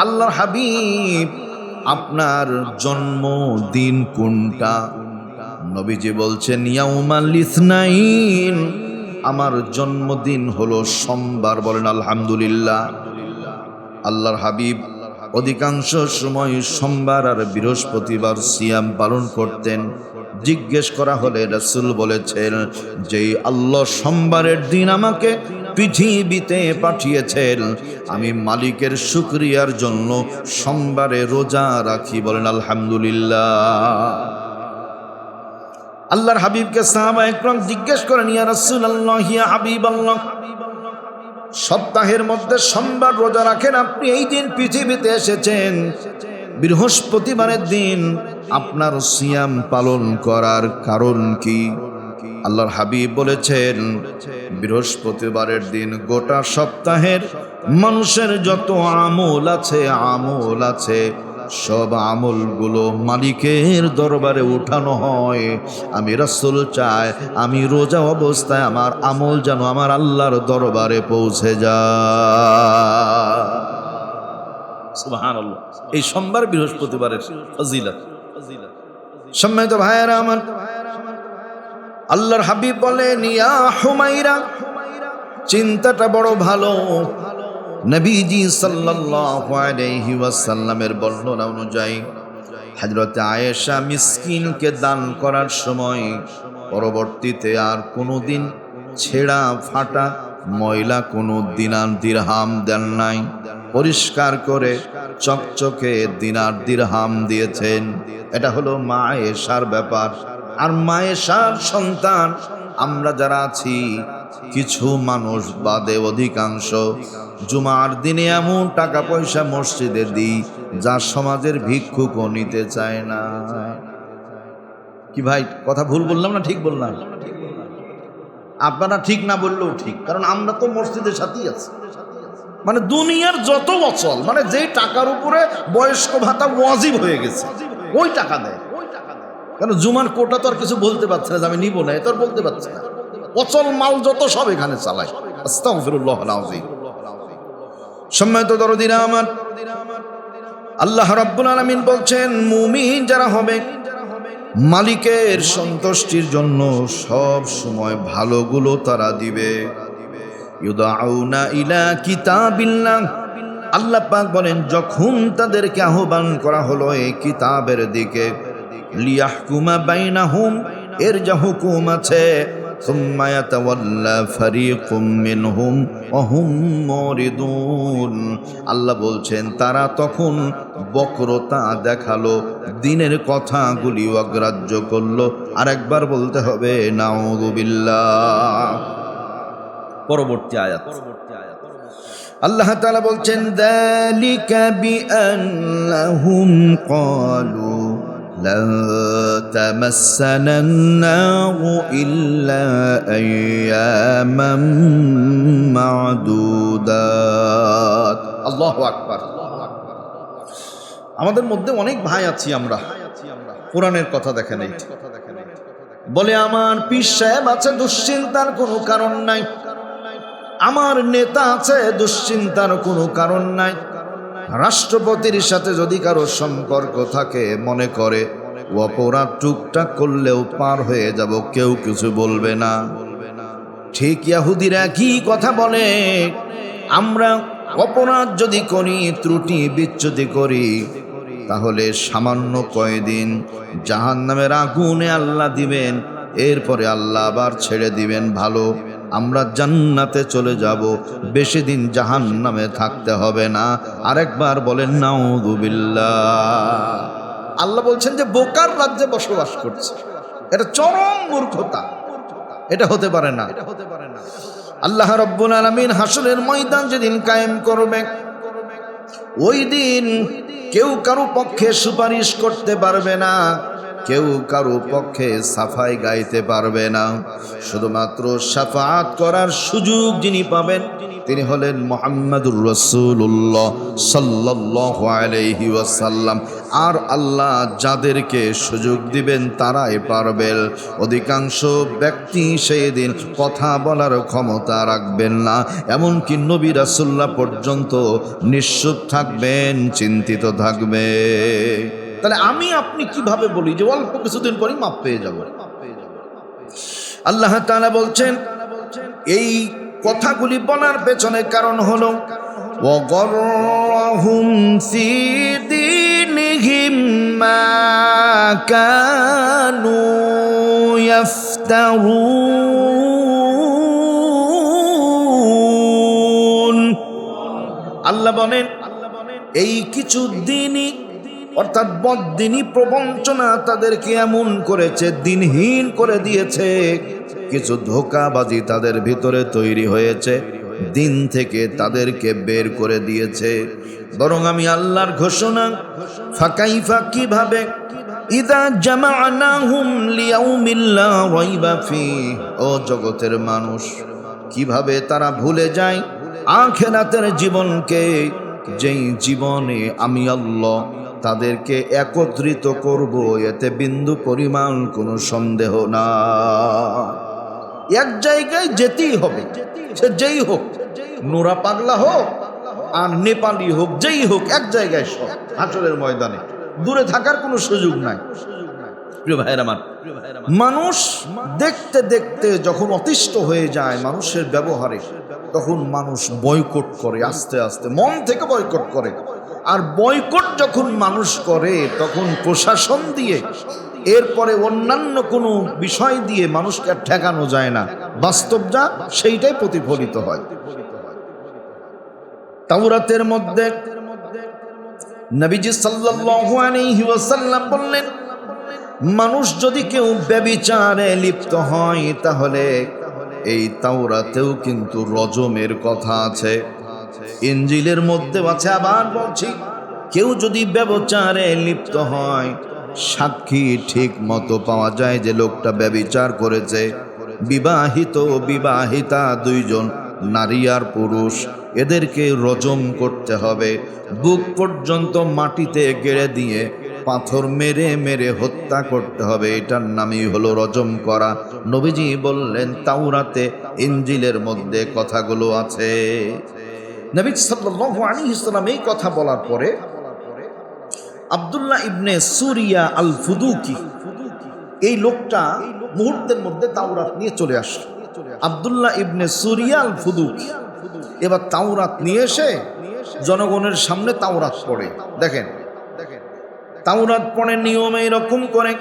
আল্লাহর হাবিব আপনার জন্মদিন কোনটা? নবীজি বলছেন ইয়াউমাল ইসনাইন, আমার জন্মদিন হলো সোমবার। বলেন আলহামদুলিল্লাহ। আল্লাহর হাবিব অধিকাংশ সময় সোমবার আর বৃহস্পতিবার সিয়াম পালন করতেন। জিজ্ঞেস করা হলে রাসূল বলেছেন যে আল্লাহ সোমবারের দিন আমাকে পৃথিবীতে পাঠিয়েছেন, আমি মালিকের শুকরিয়ার জন্য সোমবারে রোজা রাখি। বলেন আলহামদুলিল্লাহ। আল্লাহর হাবিবকে সাহাবা একরাম জিজ্ঞেস করেন, ইয়া রাসূলুল্লাহ, ইয়া হাবিবাল্লাহ, সপ্তাহের মধ্যে সোমবার রোজা রাখেন আপনি, এই দিন পৃথিবীতে এসেছেন, বৃহস্পতিবারের দিন আপনার সিয়াম পালন করার কারণ কি? আল্লাহর হাবিব বলেছেন বৃহস্পতিবারের দিন গোটা সপ্তাহের মানুষের যত আমল আছে সব আমলগুলো মালিকের দরবারে উঠানো হয়। আমি রাসূল চাই আমি রোজা অবস্থায় আমার আমল যেন আমার আল্লাহর দরবারে পৌঁছে যায়। সুবহানাল্লাহ। এই সোমবার বৃহস্পতিবারের ফজিলত। সম্মানিত ভাইয়েরা আমার, আল্লাহর হাবিব বলেন ইয়া হুমায়রা, চিন্তাটা বড় ভালো। নবীজি সাল্লাল্লাহু আলাইহি ওয়াসাল্লামের বর্ণনা অনুযায়ী হযরত আয়েশা মিসকিনকে দান করার সময় পরবর্তীতে আর কোনোদিন ছেঁড়া ফাটা ময়লা কোনো দিনার দিরহাম দেন নাই, পরিষ্কার করে চকচকে দিনার দিরহাম দিয়েছেন। এটা হলো মা আয়েশার ব্যাপার। আর মা আয়েশার সন্তান আমরা যারা আছি, কিছু মানুষ বাদে অধিকাংশ জুমার দিনে এমন টাকা পয়সা মসজিদে দিই যা সমাজের ভিক্ষুকও নিতে চায় না। কি ভাই, কথা ভুল বললাম না ঠিক বললাম? আপনারা ঠিক না বললেও ঠিক, কারণ আমরা তো মসজিদের সাথেই আছি। মানে দুনিয়ার যত অচল, মানে যেই টাকার উপরে বয়স্ক ভাতা ওয়াজিব হয়ে গেছে ওই টাকা দেয়। কারণ জুমার কোটা তো আর কিছু বলতে পারছে না যে আমি নিব না, এ তো আর বলতে পারছে না। অচল মাল যত সব এখানে চালায়। আস্তাগফিরুল্লাহ আল-আযীম। সম্মানিত দরদিরা আমার, আল্লাহ রাব্বুল আলামিন বলছেন মুমিন যারা হবে মালিকের সন্তুষ্টির জন্য সব সময় ভালোগুলো তারা দিবে। ইউদাউনা ইলা কিতাবিল্লাহ, আল্লাহ পাক বলেন যখন তাদেরকে আহ্বান করা হলো এই কিতাবের দিকে, লিয়াহকুমা বাইনাহুম, এর যা হুকুম আছে, সুম্মা ইয়াতাওয়াল্লা ফারিকুম মিনহুম ওয়া হুম মুরিদুন, আল্লাহ বলছেন তারা তখন বক্রতা দেখালো, দিনের কথাগুলি অগ্রাহ্য করলো। আরেকবার বলতে হবে নাউযু বিল্লাহ। পরবর্তী আয়াত আল্লাহ তাআলা বলছেন যালিকা বিআন্নাহুম ক্বালু লা তামাসসানান-নারু ইল্লা আইয়ামান মা'দুদাত। আল্লাহু আকবার। আমাদের মধ্যে অনেক ভাই আছি আমরা, কোরআনের কথা দেখেন, এই বলে আমার পীর সাহেব আছে, দুশ্চিন্তার কোনো কারণ নাই। আমার নেতা আছে, দুশ্চিন্তার কোনো কারণ নাই। রাষ্ট্রপতির সাথে যদি কারো সম্পর্ক থাকে, মনে করে অপরাধ টুকটাক করলেও পার হয়ে যাব, কেউ কিছু বলবে না। ঠিক ইহুদিরা কি কথা বলে, আমরা অপরাধ যদি করি, ত্রুটি বিচ্যুতি করি, তাহলে সামান্য কয়দিন জাহান্নামের আগুনে আল্লাহ দিবেন, এরপরে আল্লাহ আবার ছেড়ে দিবেন ভালো, আমরা জান্নাতে চলে যাব, বেশি দিন জাহান্নামে থাকতে হবে না। আরেকবার বলেন নাউযু বিল্লাহ। আল্লাহ বলছেন যে বোকার রাজ্যে বসবাস করছে, এটা চরম মূর্খতা, এটা হতে পারে না। আল্লাহ রাব্বুল আলামিন হাসরের ময়দান যেদিন কায়েম করবে, ওই দিন কেউ কারো পক্ষে সুপারিশ করতে পারবে না, কেউ কারো পক্ষে সাফাই গাইতে পারবে না। শুধুমাত্র শাফাআত করার সুযোগ যিনি পাবেন তিনি হলেন মুহাম্মাদুর রাসূলুল্লাহ সাল্লাল্লাহু আলাইহি ওয়াসাল্লাম। আর আল্লাহ যাদেরকে সুযোগ দিবেন তারাই পারবেন। অধিকাংশ ব্যক্তি সেই দিন কথা বলার ক্ষমতা রাখবেন না, এমনকি নবী রাসূলুল্লাহ পর্যন্ত নিশ্চুপ থাকবেন, চিন্তিত থাকবে। তাহলে আমি আপনি কিভাবে বলি যে অল্প কিছুদিন পরই মাপ পেয়ে যাব? আল্লাহ তাআলা বলছেন এই কথাগুলি বলার পেছনে কারণ হলো ওয়াগরহুম ফি দীনিহিম মা কানু ইফতারুন। আল্লাহ বলেন এই কিছু দিনই অর্থাৎ বদ্দিনী প্রবঞ্চনা তাদেরকে এমন করেছে, দিনহীন করে দিয়েছে, কিছু ধোঁকাবাজি তাদের ভিতরে তৈরি হয়েছে, দিন থেকে তাদেরকে বের করে দিয়েছে। বরং আমি আল্লাহর ঘোষণা, ফাকাইফা কিভাবে, ইযা জামা'নাহুম লিয়াউমিন লা রাইবা ফীহি, ও জগতের মানুষ কিভাবে তারা ভুলে যায় আখিরাতের জীবনকে, যেই জীবনে আমি আল্লাহ তাদেরকে একত্রিত করব, এতে বিন্দু পরিমাণ কোনো সন্দেহ না। এক জায়গায় যেতেই হবে, সে যেই হোক, নোরা পাগলা হোক আর নেপালি হোক, যেই হোক, এক জায়গায় সব হাসরের ময়দানে, দূরে থাকার কোনো সুযোগ নাই। প্রিয় ভাইয়েরা আমার, মানুষ দেখতে দেখতে যখন অতিষ্ঠ হয়ে যায় মানুষের ব্যবহারে, তখন মানুষ বয়কট করে, আস্তে আস্তে মন থেকে বয়কট করে। আর বয়কট যখন মানুষ করে, তখন প্রশাসন দিয়ে এরপরে অন্যান্য কোনো বিষয় দিয়ে মানুষকে আর ঠেকানো যায় না, বাস্তব যা সেইটাই প্রতিফলিত হয়। তাওরাতের মধ্যে নবীজি সাল্লাল্লাহু আলাইহি ওয়াসাল্লাম বললেন, মানুষ যদি কেউ ব্যভিচারে লিপ্ত হয় তাহলে এই তাওরাতেও কিন্তু রজমের কথা আছে, ইনজিলের মধ্যে আছে। আবার বলছি, কেউ যদি ব্যভিচারে লিপ্ত হয়, সাক্ষী ঠিক মতো পাওয়া যায় যে লোকটা ব্যভিচার করেছে, বিবাহিত বিবাহিতা দুইজন নারী আর পুরুষ, এদেরকে রজম করতে হবে, বুক পর্যন্ত মাটিতে গেড়ে দিয়ে পাথর মেরে মেরে হত্যা করতে হবে। এটার নামই হলো রজম করা। নবীজি বললেন তাওরাতে ইনজিলের মধ্যে কথাগুলো আছে। নবী সাল্লাল্লাহু আলাইহি ওয়াসাল্লাম এই কথা বলার পরে আব্দুল্লাহ ইবনে সুরিয়া আল ফুদুকি, এই লোকটা মুহূর্তের মধ্যে তাওরাত নিয়ে চলে আসলো। আব্দুল্লাহ ইবনে সুরিয়া আল ফুদুকি এবার তাওরাত নিয়ে এসে জনগণের সামনে তাওরাত পড়ে। দেখেন, তাওরাত পড়ে নিয়ম এইরকম করে,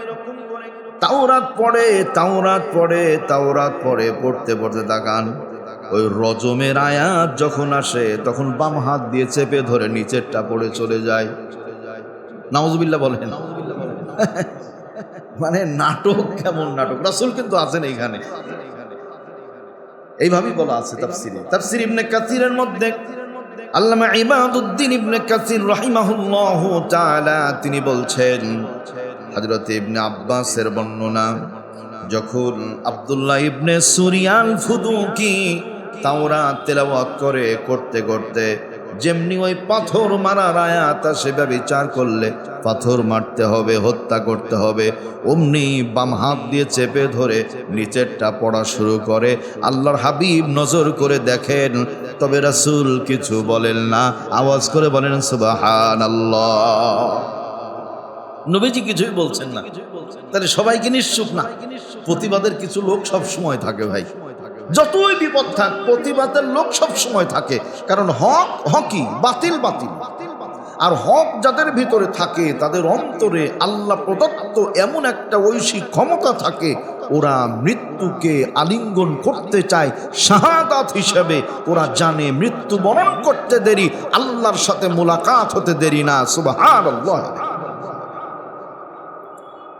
তাওরাত পড়ে তাওরাত পড়ে তাওরাত পড়ে, পড়তে পড়তে তাকান, ওই রজমের আয়াত যখন আসে তখন বাম হাত দিয়ে চেপে ধরে নিচেরটা পড়ে চলে যায়। নাউজুবিল্লাহ বলেন। মানে নাটক, কেমন নাটক! রাসূল কিন্তু আছেন এইখানে, এইভাবেই বলা আছে তাফসীরে। তাফসীর ইবনে কাসিরের মধ্যে আল্লামা ইমাদউদ্দিন ইবনে কাসির রাহিমাহুল্লাহু তাআলা তিনি বলছেন, হযরত ইবনে আব্বাসের বর্ণনা, যখন আব্দুল্লাহ ইবনে সুরিয়া আল ফুদুকি তাওরাত তেলাওয়াত করে করতে করতে যেমনি ওই পাথর মারার আয়াত আসে, ব্যভিচার করলে পাথর মারতে হবে, হত্যা করতে হবে, অমনি বাম হাত দিয়ে চেপে ধরে নিচেরটা পড়া শুরু করে। আল্লাহর হাবিব নজর করে দেখেন, তবে রাসূল কিছু বলেন না, আওয়াজ করে বলেন সুবহানাল্লাহ। নবীজি কিছুই বলছেন না, তাহলে সবাইকে নিশ্চুপ না। প্রতিবাদের কিছু লোক সব সময় থাকে ভাই, যতই বিপদ থাক প্রতিবাদের লোক সব সময় থাকে, কারণ হক হকই, বাতিল বাতিল। আর হক যাদের ভিতরে থাকে তাদের অন্তরে আল্লাহ প্রদত্ত এমন একটা ঐশিক ক্ষমতা থাকে, ওরা মৃত্যুকে আলিঙ্গন করতে চায় শাহাদাত হিসেবে। ওরা জানে মৃত্যু বরণ করতে দেরি, আল্লাহর সাথে মোলাকাত হতে দেরি না। সুবহানাল্লাহ।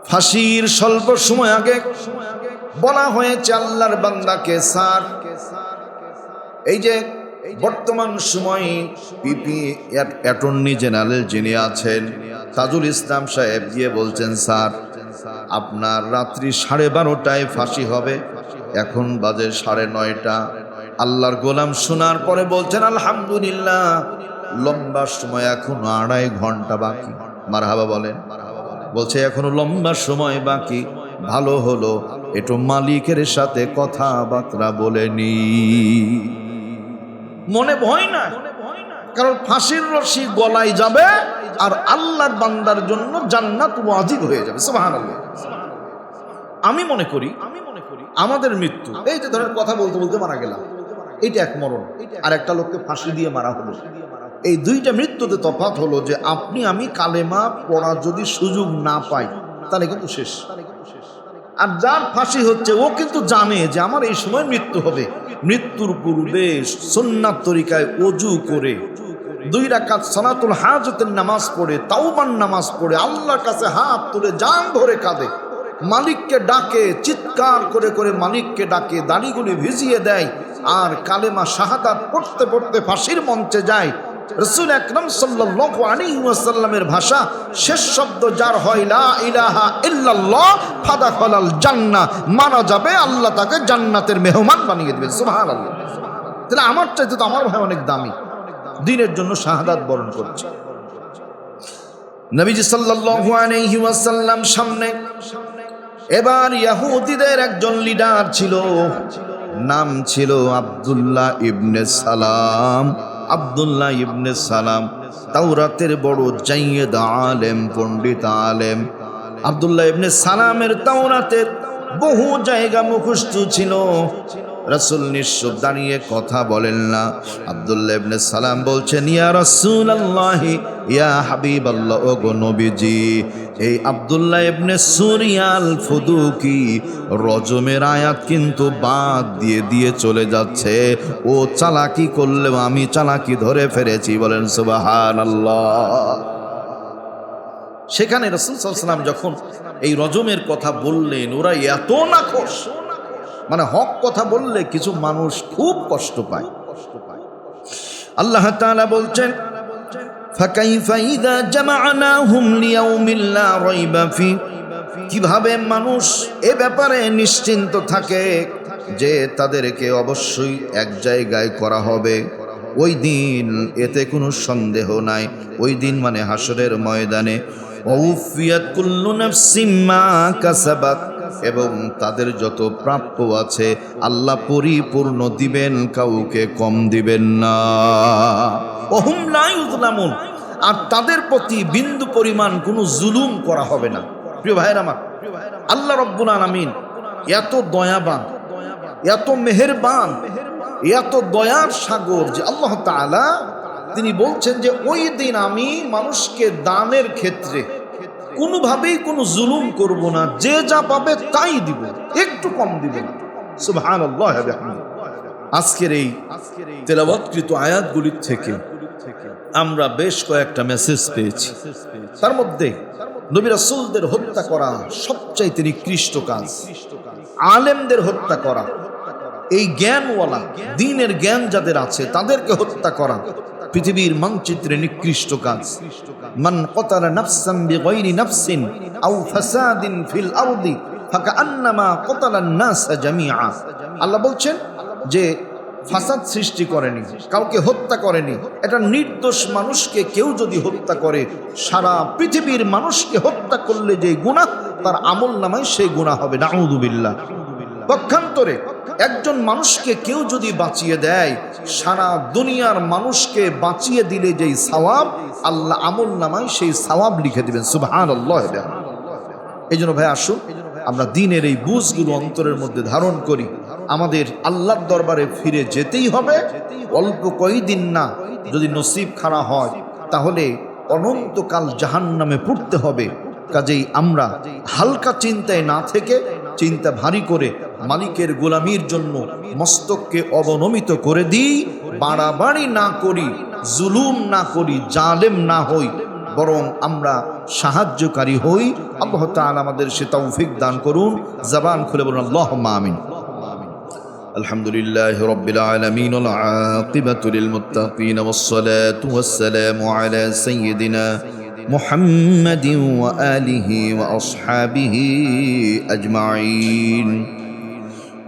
ফাঁসির স্বল্প সময় আগে বলা হয়েছে আল্লাহর বান্দাকে স্যার, এই যে বর্তমান সময়ে পিপি অ্যাটর্নি জেনারেল যিনি আছেন তাজুল ইসলাম সাহেব গিয়ে বলছেন, স্যার আপনার রাত্রি 12:30টায় ফাঁসি হবে, এখন বাজে 9:30। আল্লাহর গোলাম শোনার পরে বলছেন, আলহামদুলিল্লাহ, লম্বা সময়, এখনো 2.5 ঘন্টা বাকি। মারহাবা বলেন। বলছে এখনো লম্বা সময় বাকি, ভালো হলো একটু মালিকের সাথে কথাবার্তা বলে নি। মনে ভয় না, কারণ ফাঁসির রশি গলায় যাবে আর আল্লাহর বান্দার জন্য জান্নাত ওয়াজিব হয়ে যাবে। সুবহানাল্লাহ। আমি মনে করি আমাদের মৃত্যু, এই যে ধরেন কথা বলতে বলতে মারা গেলাম, এইটা এক মরণ, আর একটা লোককে ফাঁসি দিয়ে মারা হলো। এই দুইটা মৃত্যুতে তফাৎ হলো যে আপনি আমি কালেমা পড়ার যদি সুযোগ না পাই তাহলে কিন্তু শেষ। আর যার ফাঁসি হচ্ছে ও কিন্তু জানে যে আমার এই সময় মৃত্যু হবে, মৃত্যুর পূর্বে সুন্নাত তরিকায় ওযু করে 2 রাকাত সালাতুল হাজতের নামাজ পড়ে, তাওবার নামাজ পড়ে, আল্লাহর কাছে হাত তুলে জান ধরে কাঁদে, মালিককে ডাকে, চিৎকার করে করে মালিককে ডাকে, দাড়িগুলি ভিজিয়ে দেয়, আর কালেমা শাহাদাত পড়তে পড়তে ফাঁসির মঞ্চে যায়। রাসূল আকরাম সাল্লাল্লাহু আলাইহি ওয়াসাল্লামের ভাষা, শেষ শব্দ যার হয় লা ইলাহা ইল্লাল্লাহ ফাদাখালাল জান্নাহ, মারা যাবে আল্লাহ তাকে জান্নাতের মেহমান বানিয়ে দিবেন। সুবহানাল্লাহ। তাহলে আমার চাইতে তো আমার ভাই অনেক দামি, দ্বীনের জন্য শাহাদাত বরণ করছে। নবীজি সাল্লাল্লাহু আলাইহি ওয়াসাল্লাম সামনে এবার ইহুদিদের একজন লিডার ছিল, নাম ছিল আব্দুল্লাহ ইবনে সালাম। আব্দুল্লাহ ইবনে সালাম তাওরাতের বড় জাইয়েদ আলেম, পণ্ডিত আলেম। আব্দুল্লাহ ইবনে সালামের তাওরাতের বহু জায়গা মুখস্থ ছিল, রাসূল নিশ্চুপ দাঁড়িয়ে কথা বলেন না। আব্দুল্লাহ ইবনে সালাম বলছেন, ইয়া রাসূলুল্লাহি ইয়া হাবিবাল্লাহ, ও গো নবীজি। এই আব্দুল্লাহ ইবনে সুরিয়াল ফুদুকি রজমের আয়াত কিন্তু বাদ দিয়ে দিয়ে চলে যাচ্ছে। ও চালাকি করলেও আমি চালাকি ধরে ফেলেছি, বলেন সুবহানাল্লাহ। সেখানে রাসূল সাল্লাল্লাহু আলাইহি ওয়াসাল্লাম যখন এই রজমের কথা বললেন, ওরা এত নাখোশ, মানে হক কথা বললে কিছু মানুষ খুব কষ্ট পায়। আল্লাহ তাআলা বলছেন, ফাকাইফা ইযা জামা'নাহুম লিয়াউমিন লা রাইবা ফি, কিভাবে মানুষ এ ব্যাপারে নিশ্চিন্ত থাকে যে তাদেরকে অবশ্যই এক জায়গায় করা হবে ওই দিন, এতে কোনো সন্দেহ নাই। ওই দিন মানে হাসরের ময়দানে। ওয়াফিয়াত কুল্লু নাফসিম মা কাসাবাত, এবং তাদের যত প্রাপ্য আছে আল্লাহ পরিপূর্ণ দিবেন, কাউকে কম দিবেন না। ওহুম লা ইউযলামুন, আর তাদের প্রতি বিন্দু পরিমাণ কোনো জুলুম করা হবে না। প্রিয় ভাইয়ের আমার, আল্লাহ রাব্বুল আলামিন এত দয়াবান, এত মেহেরবান, এত দয়ার সাগর যে আল্লাহ তাআলা তিনি বলছেন যে ওই দিন আমি মানুষকে দানের ক্ষেত্রে কোনোভাবেই কোনো জুলুম করব না, যে যা পাবে তাই দিব, একটু কম দিব না। সুবহানাল্লাহ ওয়া বিহামদিহি। আজকের এই তেলাওয়াতকৃত আয়াতগুলির থেকে আমরা বেশ কয়েকটা মেসেজ পেয়েছি। তার মধ্যে নবী রাসূলদের হত্যা করা সবচাইতে নিকৃষ্ট কাজ, আলেমদের হত্যা করা, এই জ্ঞানওয়ালা দ্বীনের জ্ঞান যাদের আছে তাদেরকে হত্যা করা পৃথিবীর মানচিত্রে নিকৃষ্ট কাজ। মান ক্বাতালা নাফসান বিগাইরি নাফসিন আও ফাসাদিন ফিল আরদি ফাকান্নামা ক্বাতালান নাসা জামিআ। আল্লাহ বলছেন যে ফাসাদ সৃষ্টি করেনি, কাউকে হত্যা করেনি, এটা নির্দোষ মানুষকে কেউ যদি হত্যা করে, সারা পৃথিবীর মানুষকে হত্যা করলে যে গুনাহ তার আমলনামায় সেই গুনাহ হবে, নাউযুবিল্লাহ। পক্ষান্তরে একজন মানুষকে কেউ যদি বাঁচিয়ে দেয়, সারা দুনিয়ার মানুষকে বাঁচিয়ে দিলে যেই সওয়াব আল্লাহ আমলনামায় সেই সওয়াব লিখে দিবেন। সুবহানাল্লাহ। এই জন্য ভাই আসুন আমরা দ্বীনের এই বুঝগুলো অন্তরের মধ্যে ধারণ করি। আমাদের আল্লাহর দরবারে ফিরে যেতেই হবে, অল্প কয়েকদিন না, যদি নসিব খারাপ হয় তাহলে অনন্তকাল জাহান্নামে পড়তে হবে। কাজেই আমরা হালকা চিন্তায় না থেকে চিন্তা ভারী করে মালিকের গোলামির জন্য মস্তককে অবনমিত করে দিই, বাড়াবাড়ি না করি, জুলুম না করি, জালেম না হই, বরং আমরা সাহায্যকারী হই। আল্লাহ তাআলা আমাদের সে তৌফিক দান করুন। জবান খুলে বলুন আল্লাহুম্মা আমিন। আলহামদুলিল্লাহি রাব্বিল আলামিন ওয়াল আকিবাতু লিল মুত্তাকিন ওয়াস সালাতু ওয়াস সালামু আলা সাইয়্যিদিনা মুহাম্মাদিন ওয়া আলিহি ওয়া আসহাবিহি আজমাইন।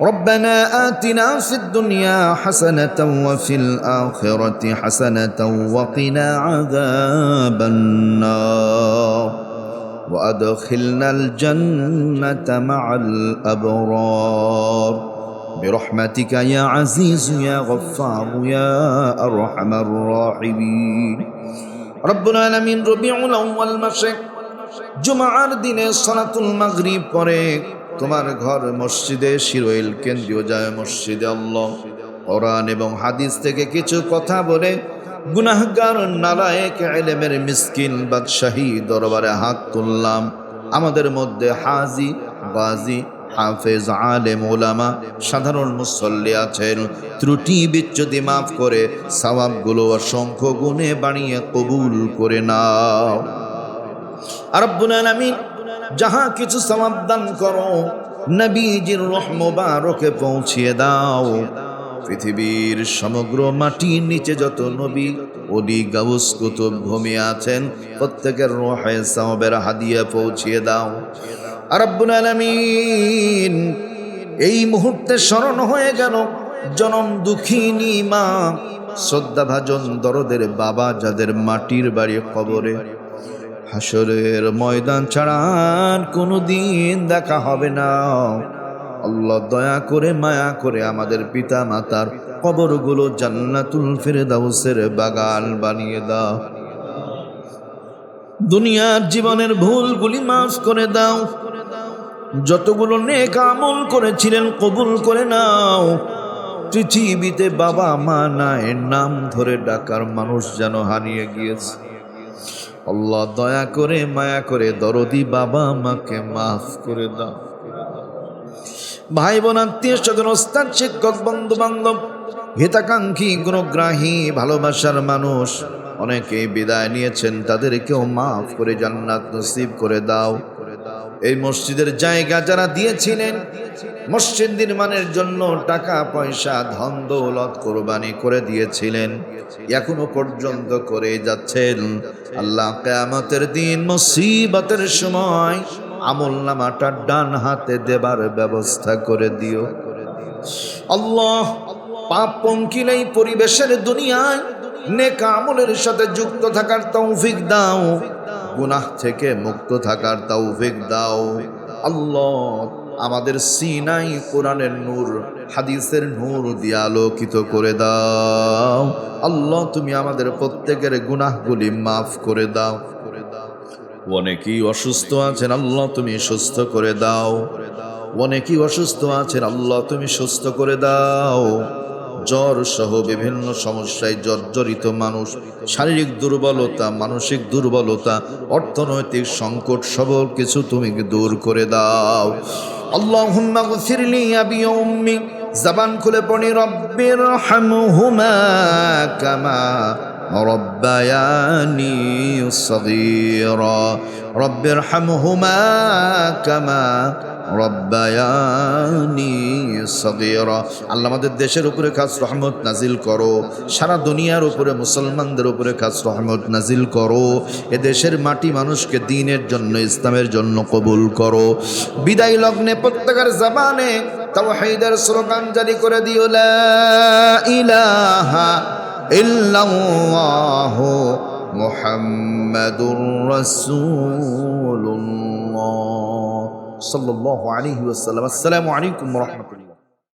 ربنا آتنا في الدنيا حسنة وفي الآخرة حسنة وقنا عذاب النار وأدخلنا الجنة مع الأبرار برحمتك يا عزيز يا غفار يا أرحم الراحمين. رب العالمين ربيع الأول মাসে জুমার দিনে সালাতুল মাগরিব পরে তোমার ঘর মসজিদে শিরোইল কেন্দ্রীয় যায় মসজিদে আল্লাহ কোরআন এবং হাদিস থেকে কিছু কথা বলে গুনাহগার নালায়েক ইলমের মিসকিন বাদশাহী দরবারে হাত তুললাম। আমাদের মধ্যে হাজি, গাজী, হাফেজ, আলেম, ওলামা, সাধারণ মুসল্লি আছেন। ত্রুটি বিচ্যুতি মাফ করে সওয়াবগুলো অসংখ্য গুণে বাড়িয়ে কবুল করে নাও। রব্বুল আলামিন যাহা কিছু সওয়াব দান করো নবীজির রূহ মুবারকে পৌঁছিয়ে দাও। পৃথিবীর সমগ্র মাটির নিচে যত নবী, ওলি, গাউস, কুতুব ঘুমিয়ে আছেন প্রত্যেকের রূহে সওয়াবের হাদিয়া পৌঁছিয়ে দাও। রব্বুল আলামিন এই মুহূর্তে স্মরণ হয়ে গেল জনম দুঃখিনী মা, শ্রদ্ধাভাজন দরদের বাবা যাদের মাটির বাড়ি কবরে, হাসরের ময়দান ছাড়া আর কোনোদিন দেখা হবে না। আল্লাহ দয়া করে মায়া করে আমাদের পিতা মাতার কবরগুলো জান্নাতুল ফিরদাউসের বাগান বানিয়ে দাও। দুনিয়ার জীবনের ভুলগুলি মাফ করে দাও। যতগুলো নেক আমল করেছিলেন কবুল করে নাও। পৃথিবীতে বাবা মা নাই নাম ধরে ডাকার মানুষ যেন হারিয়ে গিয়েছে। আল্লাহ দয়া করে মায়া করে দরদি বাবা মাকে মাফ করে দাও। ভাই বোন আত্মীয় স্বজন ওস্তাদ শিক্ষক বন্ধু বান্ধব হিতাকাঙ্ক্ষী গুণগ্রাহী ভালোবাসার মানুষ অনেকেই বিদায় নিয়েছেন, তাদেরকেও মাফ করে জান্নাত নসিব করে দাও। এই মসজিদের জায়গা যারা দিয়েছিলেন, মসজিদ নির্মাণের জন্য টাকা পয়সা ধন দৌলত কোরবানি করে দিয়েছিলেন, এখনো পর্যন্ত করে যাচ্ছেন, আল্লাহ কিয়ামতের দিন মুসিবতের সময় আমলনামাটা ডান হাতে দেবার ব্যবস্থা করে দিও। আল্লাহ পাপ পঙ্কিল এই পরিবেশের দুনিয়ায় নেক আমলের সাথে যুক্ত থাকার তৌফিক দাও, গুনাহ থেকে মুক্ত থাকার তৌফিক দাও। আল্লাহ আমাদের সিনাই কোরআনের নূর হাদিসের নূর দিয়ে আলোকিত করে দাও। আল্লাহ তুমি আমাদের প্রত্যেকের গুনাহগুলি মাফ করে দাও। অনেকেই অসুস্থ আছেন, আল্লাহ তুমি সুস্থ করে দাও। অনেকেই অসুস্থ আছেন, আল্লাহ তুমি সুস্থ করে দাও। জ্বর সহ বিভিন্ন সমস্যায় জর্জরিত মানুষ, শারীরিক দুর্বলতা, মানসিক দুর্বলতা, অর্থনৈতিক সংকট, সবল কিছু তুমি দূর করে দাও। আল্লাহুম্মা গফিরলি আবি উম্মি, জবান খুলে পড়ি রব্বির হামহুমা কামা রব্বায়ানি সগীরা, রব্বির হামহুমা কামা রব্বায়ানি সগীরা। আল্লাহ আমাদের দেশের উপরে খাস রহমত নাজিল করো, সারা দুনিয়ার উপরে মুসলমানদের উপরে খাস রহমত নাজিল করো। এ দেশের মাটি মানুষকে দ্বীনের জন্য, ইসলামের জন্য কবুল করো। বিদায় লগ্নে প্রত্যেকের জবানে তাওহীদের স্লোগান জারি করে দিও, লা ইলাহা ইল্লাল্লাহু মুহাম্মাদুর রাসূলুল্লাহ সাল্লাল্লাহু আলাইহি ওয়াসাল্লাম। আসসালামু আলাইকুম ওয়া রাহমাতুল্লাহ।